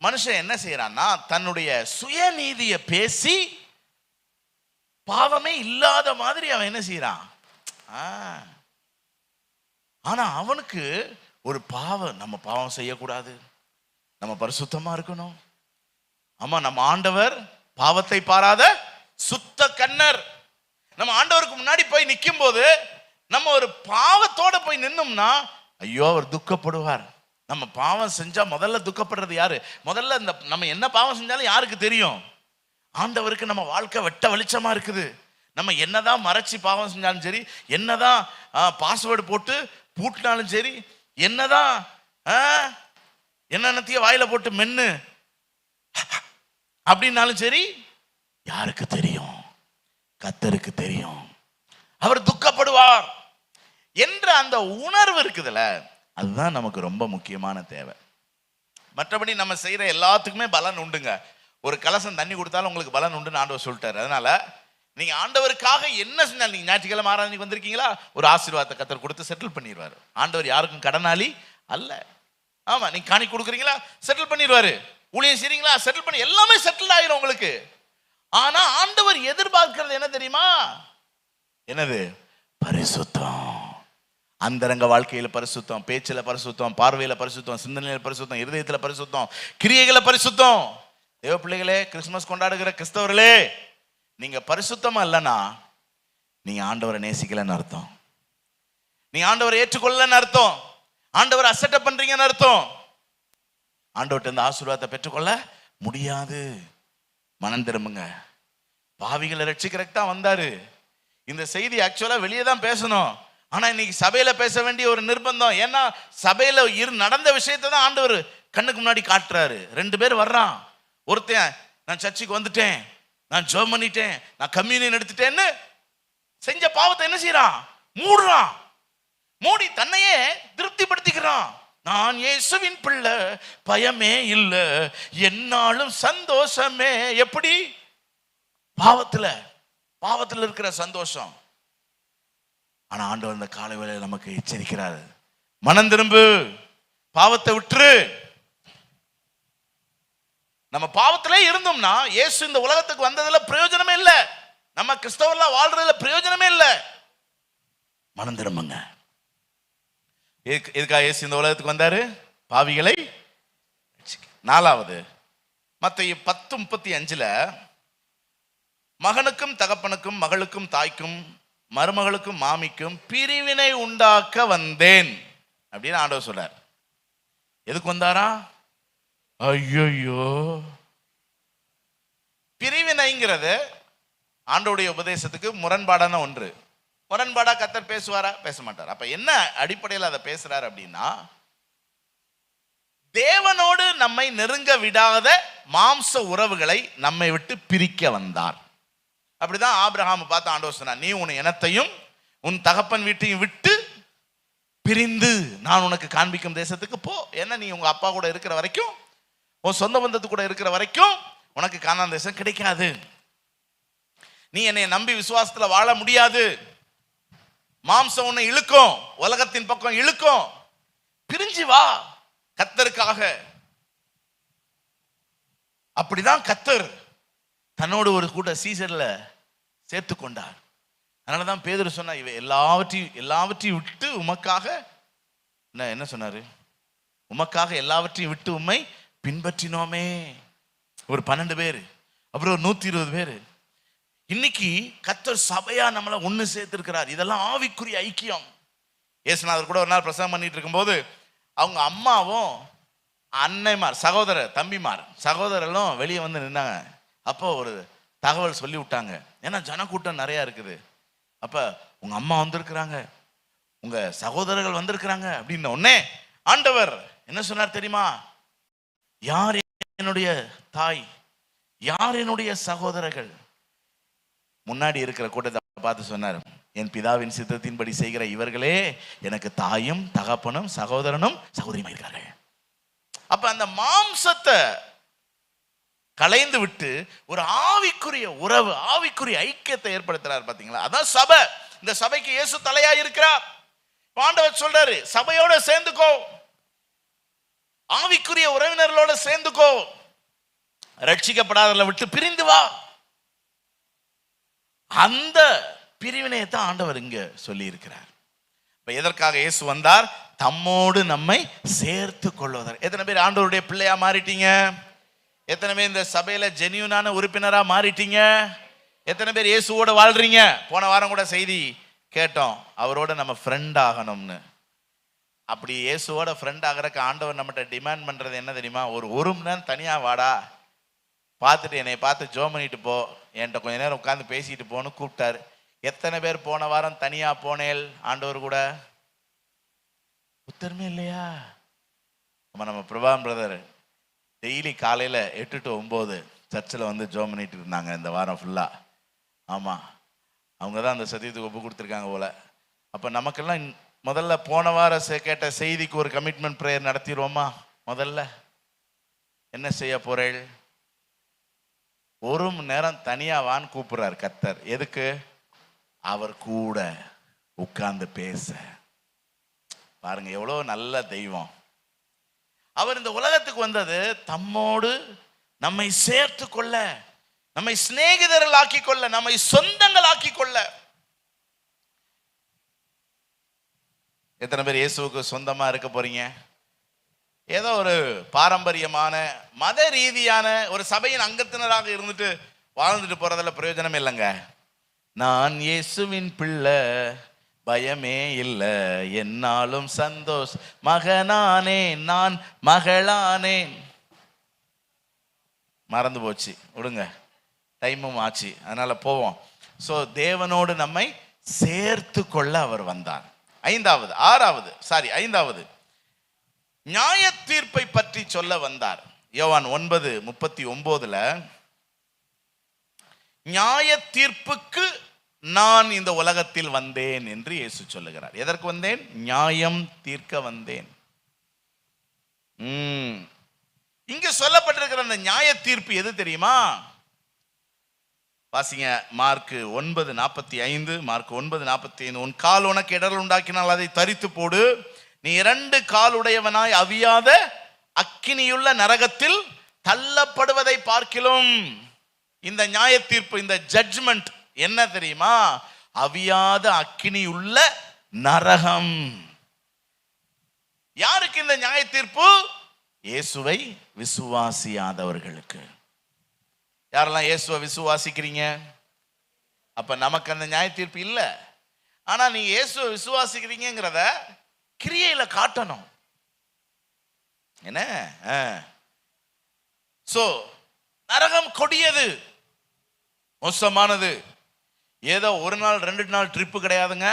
மனுஷன் என்ன செய்யறான்னா, தன்னுடைய சுயநீதியை பேசி பாவமே இல்லாத மாதிரி அவன் என்ன செய்யறான். ஆனா அவனுக்கு ஒரு பாவம், நம்ம பாவம் செய்யக்கூடாது, நம்ம பரிசுத்தமா இருக்கணும். ஆமா, நம்ம ஆண்டவர் பாவத்தை பாராத சுத்த கண்ணர். நம்ம ஆண்டவருக்கு முன்னாடி போய் நிற்கும் போது நம்ம ஒரு பாவத்தோட போய் நின்னோம்னா, ஐயோ அவர் துக்கப்படுவார். நம்ம பாவம் செஞ்சா முதல்ல துக்கப்படுறது யாரு? முதல்ல நம்ம என்ன பாவம் செஞ்சாலும் யாருக்கு தெரியும்? ஆண்டவருக்கு நம்ம வாழ்க்கை வெட்ட வெளிச்சமா இருக்குது. நம்ம என்னதான் மறைச்சி பாவம் செஞ்சாலும் சரி, என்னதான் பாஸ்வேர்டு போட்டு பூட்டினாலும் சரி, என்னதான் என்னென்னத்தையும் வாயில போட்டு மென்னு அப்படின்னாலும் சரி, யாருக்கு தெரியும்? கர்த்தருக்கு தெரியும். அவர் துக்கப்படுவார் என்ற அந்த உணர்வு இருக்குதுல்ல, அதுதான் நமக்கு ரொம்ப முக்கியமான தேவை. மற்றபடி நம்ம செய்யற எல்லாத்துக்குமே பலன் உண்டுங்க. ஒரு கலசம் தண்ணி கொடுத்தாலும் உங்களுக்கு பலன் உண்டுன்னு ஆண்டவர் சொல்லிட்டாரு. அதனால நீங்க ஆண்டவருக்காக என்ன செஞ்சாலும், நீங்க ஞாயிற்றுக்கிழமை ஆராதனைக்கு வந்திருக்கீங்களா, ஒரு ஆசீர்வாதத்தை கர்த்தர் கொடுத்து செட்டில் பண்ணிடுவாரு. ஆண்டவர் யாருக்கும் கடனாளி அல்ல. ஆமா, நீங்க காணி கொடுக்குறீங்களா, செட்டில் பண்ணிடுவாரு. ஊழியம் செய்றீங்களா, செட்டில் பண்ணி, எல்லாமே செட்டில் ஆயிரும் உங்களுக்கு. ஆனா ஆண்டவர் எதிர்பார்க்கிறது என்ன தெரியுமா? என்னது? பரிசுத்தம். அந்தரங்க வாழ்க்கையில பரிசுத்தம், பேச்சில பரிசுத்தம், பார்வையில பரிசுத்தம், சிந்தனையில பரிசுத்தம், இருதயத்துல பரிசுத்தம், கிரியைகளை பரிசுத்தம். தேவ பிள்ளைகளே, கிறிஸ்துமஸ் கொண்டாடுகிற கிறிஸ்தவர்களே, நீங்க பரிசுத்தமா இல்லைன்னா நீங்க ஆண்டவரை நேசிக்கலன்னு அர்த்தம். நீங்க ஆண்டவரை ஏற்றுக்கொள்ளலன்னு அர்த்தம். ஆண்டவரை அசட்டை பண்றீங்கன்னு அர்த்தம். ஆண்டவர்கிட்ட இந்த ஆசீர்வாதத்தை பெற்றுக்கொள்ள முடியாது. மனம் திரும்புங்க. பாவிகளை ரட்சிக்கிறதுக்கு தான் வந்தாரு. இந்த செய்தி ஆக்சுவலா வெளியே தான் பேசணும். ஆனா இன்னைக்கு சபையில பேச வேண்டிய ஒரு நிர்பந்தம். ஏன்னா சபையில நடந்த விஷயத்தை தான் ஆண்டவர் கண்ணுக்கு முன்னாடி காட்டுறாரு. 2 பேர் வர்றான். ஒருத்தன், நான் சர்ச்சுக்கு வந்துட்டேன், நான் ஜெபம் பண்ணிட்டேன், நான் கம்யூனியன் எடுத்துட்டேன்னு செஞ்ச பாவத்தை என்ன செய்யறான்? மூடுறான். மூடி தன்னையே திருப்திப்படுத்திக்கிறான். நான் இயேசுவின் பிள்ளை, பயமே இல்லை, என்னாலும் சந்தோஷமே. எப்படி? பாவத்துல இருக்கிற சந்தோஷம். ஆனா ஆண்டவர் இந்த காலை வேளையில நமக்கு எச்சரிக்கிறார். மனம் திரும்பு, பாவத்தை விட்டுரு. நம்ம பாவத்திலே இருந்தோம்னா இயேசு இந்த உலகத்துக்கு வந்ததுல பிரயோஜனமே இல்லை. நம்ம கிறிஸ்தவர்களா வாழ்றதுல பிரயோஜனமே இல்லை. மனம் திரும்புங்க. எதுக்காக இயேசு இந்த உலகத்துக்கு வந்தாரு? பாவிகளை. நாலாவது, மத்தேயு 10:35 மகனுக்கும் தகப்பனுக்கும் மகளுக்கும் தாய்க்கும் மருமகளுக்கும் மாமிக்கும் பிரிவினை உண்டாக்க வந்தேன் அப்படின்னு ஆண்டவர் சொல்றார். எதுக்கு வந்தாரா? ஐயோ, பிரிவினைங்கிறது ஆண்டவருடைய உபதேசத்துக்கு முரண்பாடான ஒன்று. முரண்பாடா கர்த்தர் பேசுவாரா? பேச மாட்டார். அப்ப என்ன அடிப்படையில் அதை பேசுறாரு அப்படின்னா, தேவனோடு நம்மை நெருங்க விடாத மாம்ச உறவுகளை நம்மை விட்டு பிரிக்க வந்தார். அப்படிதான் ஆபிரகாம் பார்த்து ஆண்டவர் சொன்னார், நீ உன் இனத்தையும் உன் தகப்பன் வீட்டையும் விட்டு பிரிந்து நான் உனக்கு காண்பிக்கும் தேசத்துக்கு போ. ஏன்னா நீ உங்க அப்பா கூட இருக்கிற வரைக்கும், உன் சொந்த பந்தத்து கூட இருக்கிற வரைக்கும் உனக்கு கானான் தேசம் கிடைக்காது. நீ என்னை நம்பி விசுவாசத்துல வாழ முடியாது. மாம்சம் உன்னை இழுக்கும், உலகத்தின் பக்கம் இழுக்கும். பிரிஞ்சு வா கர்த்தருக்காக. அப்படிதான் கர்த்தர் தன்னோடு ஒரு கூட சீசர்ல சேர்த்து கொண்டார். அதனாலதான் பேதுரு சொன்னா, இவை எல்லாவற்றையும் விட்டு உமக்காக என்ன சொன்னாரு? உமக்காக எல்லாவற்றையும் விட்டு உம்மை பின்பற்றினோமே. ஒரு 12 பேர், அப்புறம் ஒரு 120 பேர். இன்னைக்கு கர்த்தர் சபையா நம்மளை ஒண்ணு சேர்த்திருக்கிறார். இதெல்லாம் ஆவிக்குரிய ஐக்கியம். இயேசுநாதர் கூட ஒரு நாள் பிரசங்கம் பண்ணிட்டு இருக்கும்போது, அவங்க அம்மாவும் அன்னைமார், சகோதரர்களும் வெளியே வந்து நின்னாங்க. அப்போ ஒரு தகவல் சொல்லி விட்டாங்க. ஏன்னா ஜனக்கூட்டம் நிறைய இருக்குது. அப்ப உங்க அம்மா வந்திருக்கிறாங்க, உங்க சகோதரர்கள் வந்திருக்கிறாங்க அப்படின்ன உடனே ஆண்டவர் என்ன சொன்னார் தெரியுமா? யார் என்னுடைய தாய், யார் என்னுடைய சகோதரர்கள்? முன்னாடி இருக்கிற கூட்டத்தை பார்த்து சொன்னார், என் பிதாவின் சித்தத்தின்படி செய்கிற இவர்களே எனக்கு தாயும் தகப்பனும் சகோதரனும் சகோதரியும் இருக்கிறார்கள். அப்ப அந்த மாம்சத்தை கலைந்து விட்டு ஒரு ஆவிக்குரிய உறவு, ஆவிக்குரிய ஐக்கியத்தை ஏற்படுத்துறார். பாத்தீங்களா? அதான் சபை. இந்த சபைக்கு இயேசு தலையா இருக்கிறார். ஆண்டவர் சொல்றாரு, சபையோட சேர்ந்துக்கோ, ஆவிக்குரிய உறவினர்களோட சேர்ந்துக்கோ, ரட்சிக்கப்படாதவர்களை விட்டு பிரிந்து வா. அந்த பிரிவினையை தான் ஆண்டவர் இங்க சொல்லி இருக்கிறார். இப்ப எதற்காக இயேசு வந்தார்? தம்மோடு நம்மை சேர்த்து கொள்வதற்கு. எத்தனை பேர் ஆண்டவருடைய பிள்ளையா மாறிட்டீங்க? எத்தனை பேர் இந்த சபையில ஜெனியூனான உறுப்பினரா மாறிட்டீங்க? எத்தனை பேர் இயேசுவோட வாழ்றீங்க? போன வாரம் கூட செய்தி கேட்டோம், அவரோட நம்ம ஃப்ரெண்ட் ஆகணும்னு. அப்படி இயேசுவோட ஃப்ரெண்ட் ஆகிறதுக்கு ஆண்டவர் நம்மகிட்ட டிமாண்ட் பண்றது என்ன தெரியுமா? ஒரு மணி நேரம் தனியா வாடா, பார்த்துட்டு என்னை பார்த்து ஜோம் பண்ணிட்டு போ, என்கிட்ட கொஞ்ச நேரம் உட்காந்து பேசிட்டு போன்னு கூப்பிட்டாரு. எத்தனை பேர் போன வாரம் தனியா போனேல் ஆண்டவர் கூட? உத்தரமே இல்லையா? நம்ம பிரபாம் பிரதர் டெய்லி காலையில 8 to 9 சர்ச்சில் வந்து ஜோம் பண்ணிட்டு இருந்தாங்க இந்த வாரம் ஃபுல்லா. ஆமா, அவங்க தான் அந்த சத்தியத்துக்கு ஒப்பு கொடுத்துருக்காங்க போல. அப்ப நமக்கெல்லாம் முதல்ல போன வாரம் கேட்ட செய்திக்கு ஒரு கமிட்மெண்ட் பிரேயர் நடத்திடுவோமா? முதல்ல என்ன செய்ய போறேள்? 1 மணி நேரம் தனியா வான்னு கூப்பிடுறாரு கர்த்தர். எதுக்கு? அவர் கூட உட்கார்ந்து பேச. பாருங்க எவ்வளவு நல்ல தெய்வம். அவர் இந்த உலகத்துக்கு வந்தது தம்மோடு நம்மை சேர்த்து கொள்ள, நம்மை சிநேகிதர்கள் ஆக்கிக் கொள்ள, நம்மை சொந்தங்கள் ஆக்கிக் கொள்ள. எத்தனை பேர் இயேசுவுக்கு சொந்தமா இருக்க போறீங்க? ஏதோ ஒரு பாரம்பரியமான மத ரீதியான ஒரு சபையின் அங்கத்தினராக இருந்துட்டு வாழ்ந்துட்டு போறதுல பிரயோஜனம் இல்லைங்க. நான் இயேசுவின் பிள்ளை, பயமே இல்லை, என்னாலும் சந்தோஷ், மகனானேன், நான் மகளானேன். மறந்து போச்சு, விடுங்க, டைமும் ஆச்சு, அதனால போவோம். ஸோ தேவனோடு நம்மை சேர்த்து கொள்ள அவர் வந்தார். ஐந்தாவது நியாய தீர்ப்பை பற்றி சொல்ல வந்தார். யோவான் 9:39 நியாய தீர்ப்புக்கு நான் இந்த உலகத்தில் வந்தேன் என்று இயேசு சொல்லுகிறார். எதற்கு வந்தேன்? நியாயம் தீர்க்க வந்தேன். இங்க சொல்லப்பட்டிருக்கிற அந்த நியாய தீர்ப்பு எது தெரியுமா? வாசிங்க, மார்க் 9:45. மார்க் 9:45. உன் கால் உனக்கு இடரல் உண்டாக்கினால் அதை தரித்து போடு, நீ 2 கால் உடையவனாய் அவியாத அக்கினியுள்ள நரகத்தில் தள்ளப்படுவதை பார்க்கிலும். இந்த நியாய தீர்ப்பு, இந்த ஜட்ஜ்மெண்ட் என்ன தெரியுமா? அவியாத அக்கினி உள்ள நரகம். யாருக்கு இந்த நியாய தீர்ப்பு? இயேசுவை விசுவாசியாதவர்களுக்கு. யாரெல்லாம் இயேசுவை விசுவாசிக்கிறீங்க? அப்ப நமக்கு அந்த நியாய தீர்ப்பு இல்லை. ஆனா நீ இயேசுவை விசுவாசிக்கிறீங்கிறத கிரியையில காட்டணும். என்ன? சோ நரகம் கொடியது, மோசமானது. ஏதோ ஒரு நாள் 2 நாள் ட்ரிப்பு கிடையாதுங்க.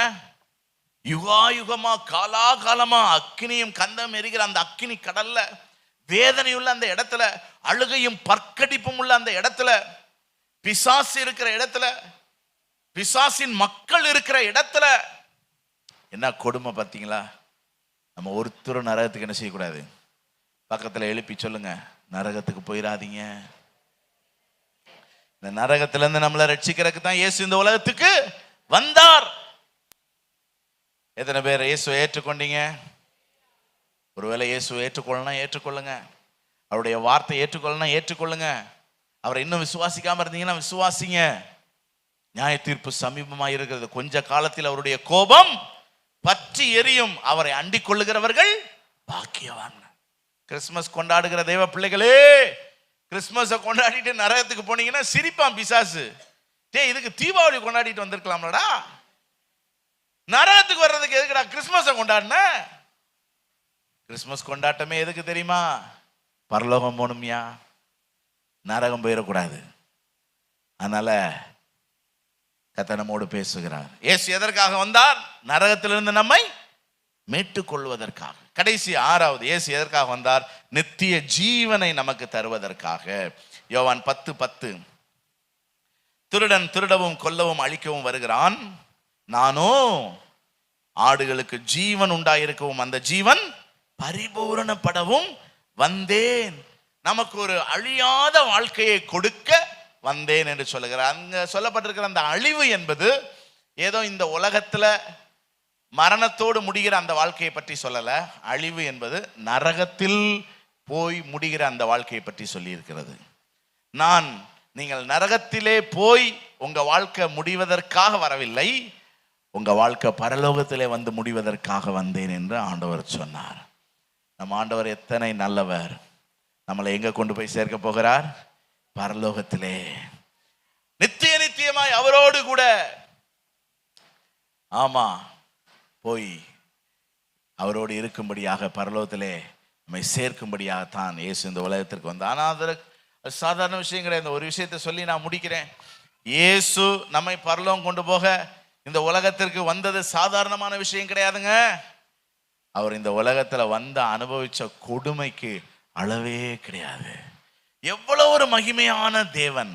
யுகா யுகமா காலாகாலமா அக்கினியும் கந்தம் எரிகிற அந்த அக்கினி கடல்ல, வேதனையுள்ள அந்த இடத்துல, அழுகையும் பற்கடிப்பும் உள்ள அந்த இடத்துல, பிசாசு இருக்கிற இடத்துல, பிசாசின் மக்கள் இருக்கிற இடத்துல என்ன கொடுமை பார்த்தீங்களா? நம்ம ஒருத்தரும் நரகத்துக்கு என்ன செய்யக்கூடாது? பக்கத்துல எழுப்பி சொல்லுங்க, நரகத்துக்கு போயிடாதீங்க. இந்த நரகத்துல இருந்து நம்மளை ரட்சிக்கிறதுக்கு தான் இயேசு இந்த உலகத்துக்கு வந்தார். எத்தனை பேர் இயேசுவை ஏற்றுக்கொண்டீங்க? ஒருவேளை இயேசுவை ஏற்றுக்கொள்ளணும், ஏற்றுக்கொள்ளுங்க. அவருடைய வார்த்தை ஏற்றுக்கொள்ளணும், ஏற்றுக்கொள்ளுங்க. அவரை இன்னும் விசுவாசிக்காம இருந்தீங்கன்னா விசுவாசிங்க. நியாய தீர்ப்பு சமீபமாக இருக்கிறது. கொஞ்ச காலத்தில் அவருடைய கோபம் பற்றி எரியும். அவரை அண்டிக் கொள்ளுகிறவர்கள் பாக்கியவான். கிறிஸ்துமஸ் கொண்டாடுகிற தேவ பிள்ளைகளே, கிறிஸ்துமஸை கொண்டாடிட்டு நரகத்துக்கு போனீங்கன்னா சிரிப்பான் பிசாசு. இதுக்கு தீபாவளி கொண்டாடிட்டு வந்திருக்கலாம்லடா, நரகத்துக்கு வர்றதுக்கு எதுக்குடா கிறிஸ்துமஸை கொண்டாடின? கிறிஸ்துமஸ் கொண்டாட்டமே எதுக்கு தெரியுமா? பரலோகம் போகணும்யா, நரகம் போயிடக்கூடாது. அதனால கர்த்தர் நம்மோடு பேசுகிறார். இயேசு எதற்காக வந்தார்? நரகத்திலிருந்து நம்மை மீட்டுக் கொள்வதற்காக. கடைசி 6வது, இயேசு எதற்காக வந்தார்? நித்திய ஜீவனை நமக்கு தருவதற்காக. யோவான் 10:10, திருடன் திருடவும் கொல்லவும் அழிக்கவும் வருகிறான், நானோ ஆடுகளுக்கு ஜீவன் உண்டாயிருக்கவும் அந்த ஜீவன் பரிபூரணப்படவும் வந்தேன். நமக்கு ஒரு அழியாத வாழ்க்கையை கொடுக்க வந்தேன் என்று சொல்லுகிறார். அங்க சொல்லப்பட்டிருக்கிற அந்த அழிவு என்பது ஏதோ இந்த உலகத்துல மரணத்தோடு முடிகிற அந்த வாழ்க்கையை பற்றி சொல்லல. அழிவு என்பது நரகத்தில் போய் முடிகிற அந்த வாழ்க்கையை பற்றி சொல்லி இருக்கிறது. நீங்கள் நரகத்திலே போய் உங்க வாழ்க்கை முடிவதற்காக வரவில்லை, உங்க வாழ்க்கை பரலோகத்திலே வந்து முடிவதற்காக வந்தேன் என்று ஆண்டவர் சொன்னார். நம்ம ஆண்டவர் எத்தனை நல்லவர்! நம்மளை எங்க கொண்டு போய் சேர்க்க போகிறார்? பரலோகத்திலே நித்திய நித்தியமாய் அவரோடு கூட. ஆமா, போய் அவரோடு இருக்கும்படியாக பரலோகத்திலே நம்மை சேர்க்கும்படியாகத்தான் இயேசு இந்த உலகத்திற்கு வந்தார். ஆனால் அது சாதாரண விஷயம் கிடையாது. இந்த ஒரு விஷயத்தை சொல்லி நான் முடிக்கிறேன். இயேசு நம்மை பரலோகம் கொண்டு போக இந்த உலகத்திற்கு வந்தது சாதாரணமான விஷயம் கிடையாதுங்க. அவர் இந்த உலகத்துல வந்த அனுபவிச்ச கொடுமைக்கு அளவே கிடையாது. எவ்வளவு ஒரு மகிமையான தேவன்.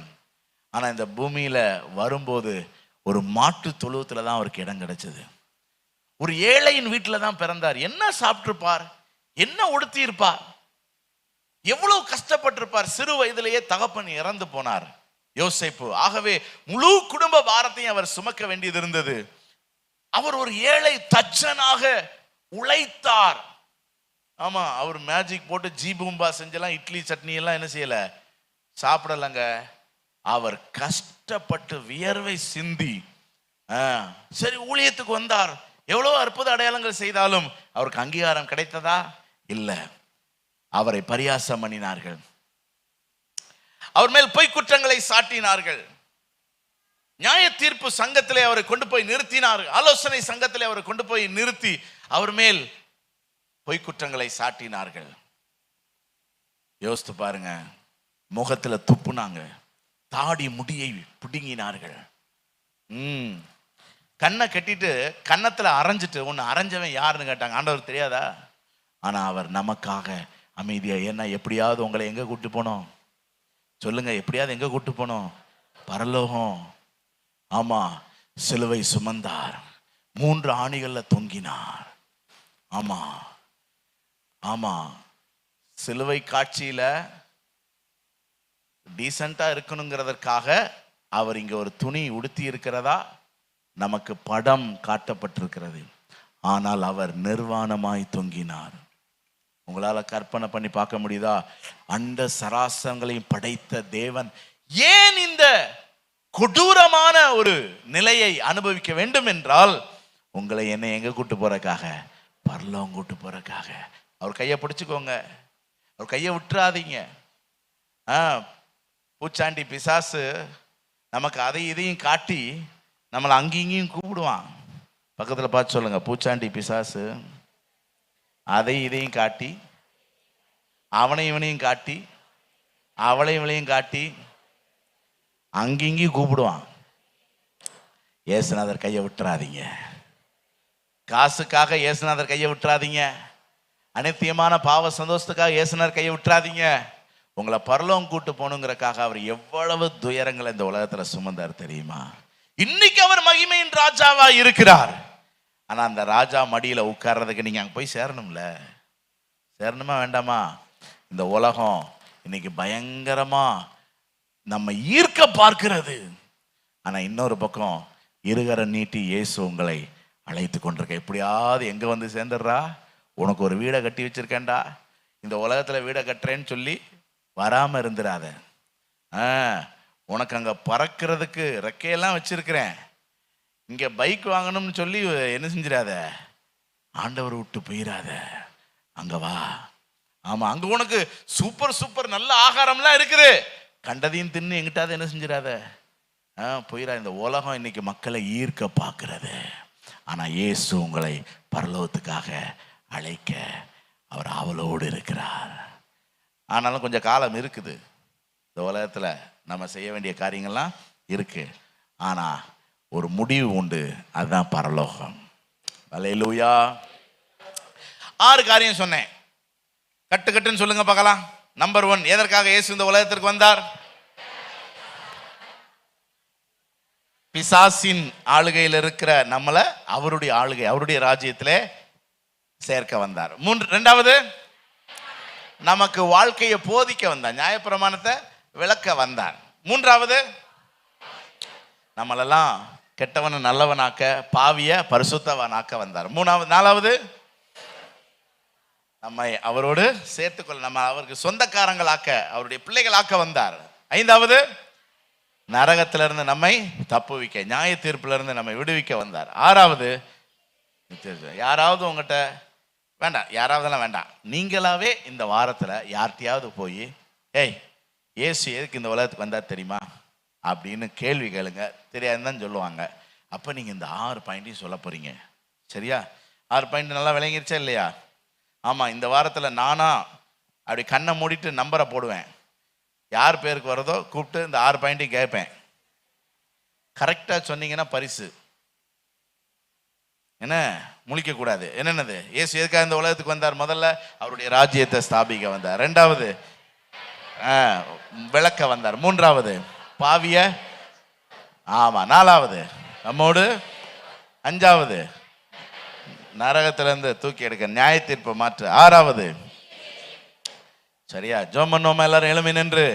ஆனா இந்த பூமியில வரும்போது ஒரு மாட்டு தொழுவத்துல தான் அவருக்கு இடம் கிடைச்சது. ஒரு ஏழையின் வீட்டுல தான் பிறந்தார். என்ன சாப்பிட்டிருப்பார், என்ன உடுத்தி இருப்பார், எவ்வளவு கஷ்டப்பட்டிருப்பார். சிறு வயதிலேயே தகப்பன் இறந்து போனார் யோசேப்பு. ஆகவே முழு குடும்ப பாரத்தையும் அவர் சுமக்க வேண்டியது இருந்தது. அவர் ஒரு ஏழை தச்சனாக உழைத்தார். ஆமா, அவர் மேஜிக் போட்டு ஜீபூம்பா செஞ்செல்லாம் இட்லி சட்னி எல்லாம் என்ன செய்யல, சாப்பிடலங்க. அவர் கஷ்டப்பட்டு வியர்வை சிந்தி சரி ஊழியத்துக்கு வந்தார். எவ்வளவு அற்புத அடையாளங்கள் செய்தாலும் அவருக்கு அங்கீகாரம் கிடைத்ததா? இல்ல. அவரை பரியாசம் பண்ணினார்கள், அவர் மேல் பொய் குற்றங்களை சாட்டினார்கள். நியாய தீர்ப்பு சங்கத்திலே அவரை கொண்டு போய் நிறுத்தினார். ஆலோசனை சங்கத்திலே அவரை கொண்டு போய் நிறுத்தி அவர் மேல் பொய் குற்றங்களை சாட்டினார்கள். யோசித்து பாருங்க. முகத்துல துப்புனாங்க, தாடி முடியை பிடுங்கினார்கள், கண்ணை கட்டிட்டு கன்னத்துல அரைஞ்சிட்டு, ஒன்னு அரைஞ்சவன் யாருன்னு கேட்டாங்க. ஆண்டவர் தெரியாதா? ஆனா அவர் நமக்காக அமைதியா. ஏன்னா எப்படியாவது உங்களை எங்க கூட்டு போனோம் சொல்லுங்க, எப்படியாவது எங்க கூட்டு போனோம்? பரலோகம். ஆமா, சிலுவை சுமந்தார், 3 ஆணிகள்ல தொங்கினார். ஆமா ஆமா, சிலுவை காட்சியில டீசெண்டா இருக்கணுங்கிறதற்காக அவர் இங்க ஒரு துணி உடுத்தி இருக்கிறதா நமக்கு படம் காட்டப்பட்டிருக்கிறது. ஆனால் அவர் நிர்வாணமாய் தொங்கினார். உங்களால கற்பனை பண்ணி பார்க்க முடியுதா? அண்ட சராசரங்களையும் படைத்த தேவன் ஏன் இந்த கொடூரமான ஒரு நிலையை அனுபவிக்க வேண்டும் என்றால், உங்களை என்னை எங்க கூட்டு போறதுக்காக? பரலோகம் கூட்டு போறதுக்காக. அவர் கையை பிடிச்சுக்கோங்க, அவர் கையை விட்டுறாதீங்க. பூச்சாண்டி பிசாசு நமக்கு அதை இதையும் காட்டி நம்மளை அங்கேயும் இங்கேயும் கூப்பிடுவான். பக்கத்தில் பார்த்து சொல்லுங்க, பூச்சாண்டி பிசாசு அதை இதையும் காட்டி, அவனை இவனையும் காட்டி, அவளை இவளையும் காட்டி அங்கேயும் கூப்பிடுவான். இயேசுநாதர் கையை விட்டுறாதீங்க. காசுக்காக இயேசுநாதர் கையை விட்டுறாதீங்க. அநித்தியமான பாவ சந்தோஷத்துக்காக இயேசுநாதர் கையை விட்டுறாதீங்க. உங்களை பரலோகம் கூட்டு போகணுங்கிறக்காக அவர் எவ்வளவு துயரங்களை இந்த உலகத்துல சுமந்தார் தெரியுமா? இன்னைக்கு அவர் மகிமையின் ராஜாவா இருக்கிறார். ஆனா அந்த ராஜா மடியில உட்கார்றதுக்கு நீங்க அங்க போய் சேரணும்ல. சேரணுமா வேண்டாமா? இந்த உலகம் இன்னைக்கு பயங்கரமா நம்ம ஈர்க்க பார்க்கிறது. ஆனா இன்னொரு பக்கம் இருகர நீட்டி இயேசு உங்களை அழைத்து கொண்டிருக்க. எப்படியாவது எங்க வந்து சேர்ந்துடுறா, உனக்கு ஒரு வீடை கட்டி வச்சிருக்கேன்டா, இந்த உலகத்துல வீடை கட்டுறேன்னு சொல்லி வராம இருந்துடாத. உனக்கு அங்க பறக்கிறதுக்கு ரெக்கையெல்லாம் வச்சிருக்கிறேன், இங்க பைக் வாங்கணும்னு சொல்லி என்ன செஞ்சிடாத, ஆண்டவர் விட்டு போயிடாத, அங்க வா. ஆமா, அங்க உனக்கு சூப்பர் சூப்பர் நல்ல ஆகாரம்லாம் இருக்குது, கண்டதையும் தின்னு எங்கிட்டாவது என்ன செஞ்சிடாத, போயிடா. இந்த உலகம் இன்னைக்கு மக்களை ஈர்க்க பார்க்கிறது. ஆனா இயேசு உங்களை பரலோகத்துக்காக அழைக்க அவர் ஆவலோடு இருக்கிறார். ஆனாலும் கொஞ்சம் காலம் இருக்குது. இந்த உலகத்துல நம்ம செய்ய வேண்டிய காரியங்கள்லாம் இருக்கு. ஆனா ஒரு முடிவு உண்டு, அதுதான் பரலோகம். அல்லேலூயா. 6 காரியம் சொன்னேன். கட்டுன்னு சொல்லுங்க பார்க்கலாம். நம்பர் 1, எதற்காக இயேசு இந்த உலகத்திற்கு வந்தார்? பிசாசின் ஆளுகையில் இருக்கிற நம்மளை அவருடைய ஆளுகை, அவருடைய ராஜ்யத்திலே சேர்க்க வந்தார். 2வது, நமக்கு வாழ்க்கையை போதிக்க வந்தார், நியாயப்பிரமாணத்தை விளக்க வந்தார். 3வது, நம்மளெல்லாம் கெட்டவனை நல்லவனாக்க, பாவிய பரிசுத்தவனாக்க வந்தார். 4வது, நம்மை அவரோடு சேர்த்துக்கொள்ள, நம்ம அவருக்கு சொந்தக்காரங்களாக்க, அவருடைய பிள்ளைகளாக்க வந்தார். 5வது, நரகத்திலிருந்து நம்மை தப்புவிக்க, நியாய தீர்ப்பிலிருந்து நம்மை விடுவிக்க வந்தார். 6வது, யாராவது உங்ககிட்ட வேண்டாம், யாராவதெல்லாம் வேண்டாம், நீங்களாவே இந்த வாரத்தில் யார்கிட்டையாவது போய், ஏய் இயேசு எதுக்கு இந்த உலகத்துக்கு வந்தார் தெரியுமா அப்படின்னு கேள்வி கேளுங்க. தெரியாதுன்னு தான் சொல்லுவாங்க. அப்போ நீங்கள் இந்த 6 பாயிண்ட்டையும் சொல்ல போறீங்க. சரியா? 6 பாயிண்ட் நல்லா விளங்கிருச்சா இல்லையா? ஆமாம், இந்த வாரத்தில் நானா அப்படி கண்ணை மூடிட்டு நம்பரை போடுவேன். யார் பேருக்கு வரதோ கூப்பிட்டு இந்த 6 பாயிண்ட்டையும் கேட்பேன். கரெக்டாக சொன்னீங்கன்னா பரிசு. என்ன முழிக்கக்கூடாது. என்னென்னது? இயேசு எதுக்காக இந்த உலகத்துக்கு வந்தார்? முதல்ல அவருடைய ராஜ்யத்தை ஸ்தாபிக்க வந்தார். 2வது விளக்க வந்தார். 3வது பாவிய, ஆமா. 4வது நம்மோடு. 5வது நரகத்திலிருந்து தூக்கி எடுக்க, நியாய தீர்ப்பை மாற்று. 6வது, சரியா? ஜெபம் பண்ணுவோமா? எல்லாரும் எழுமி நின்று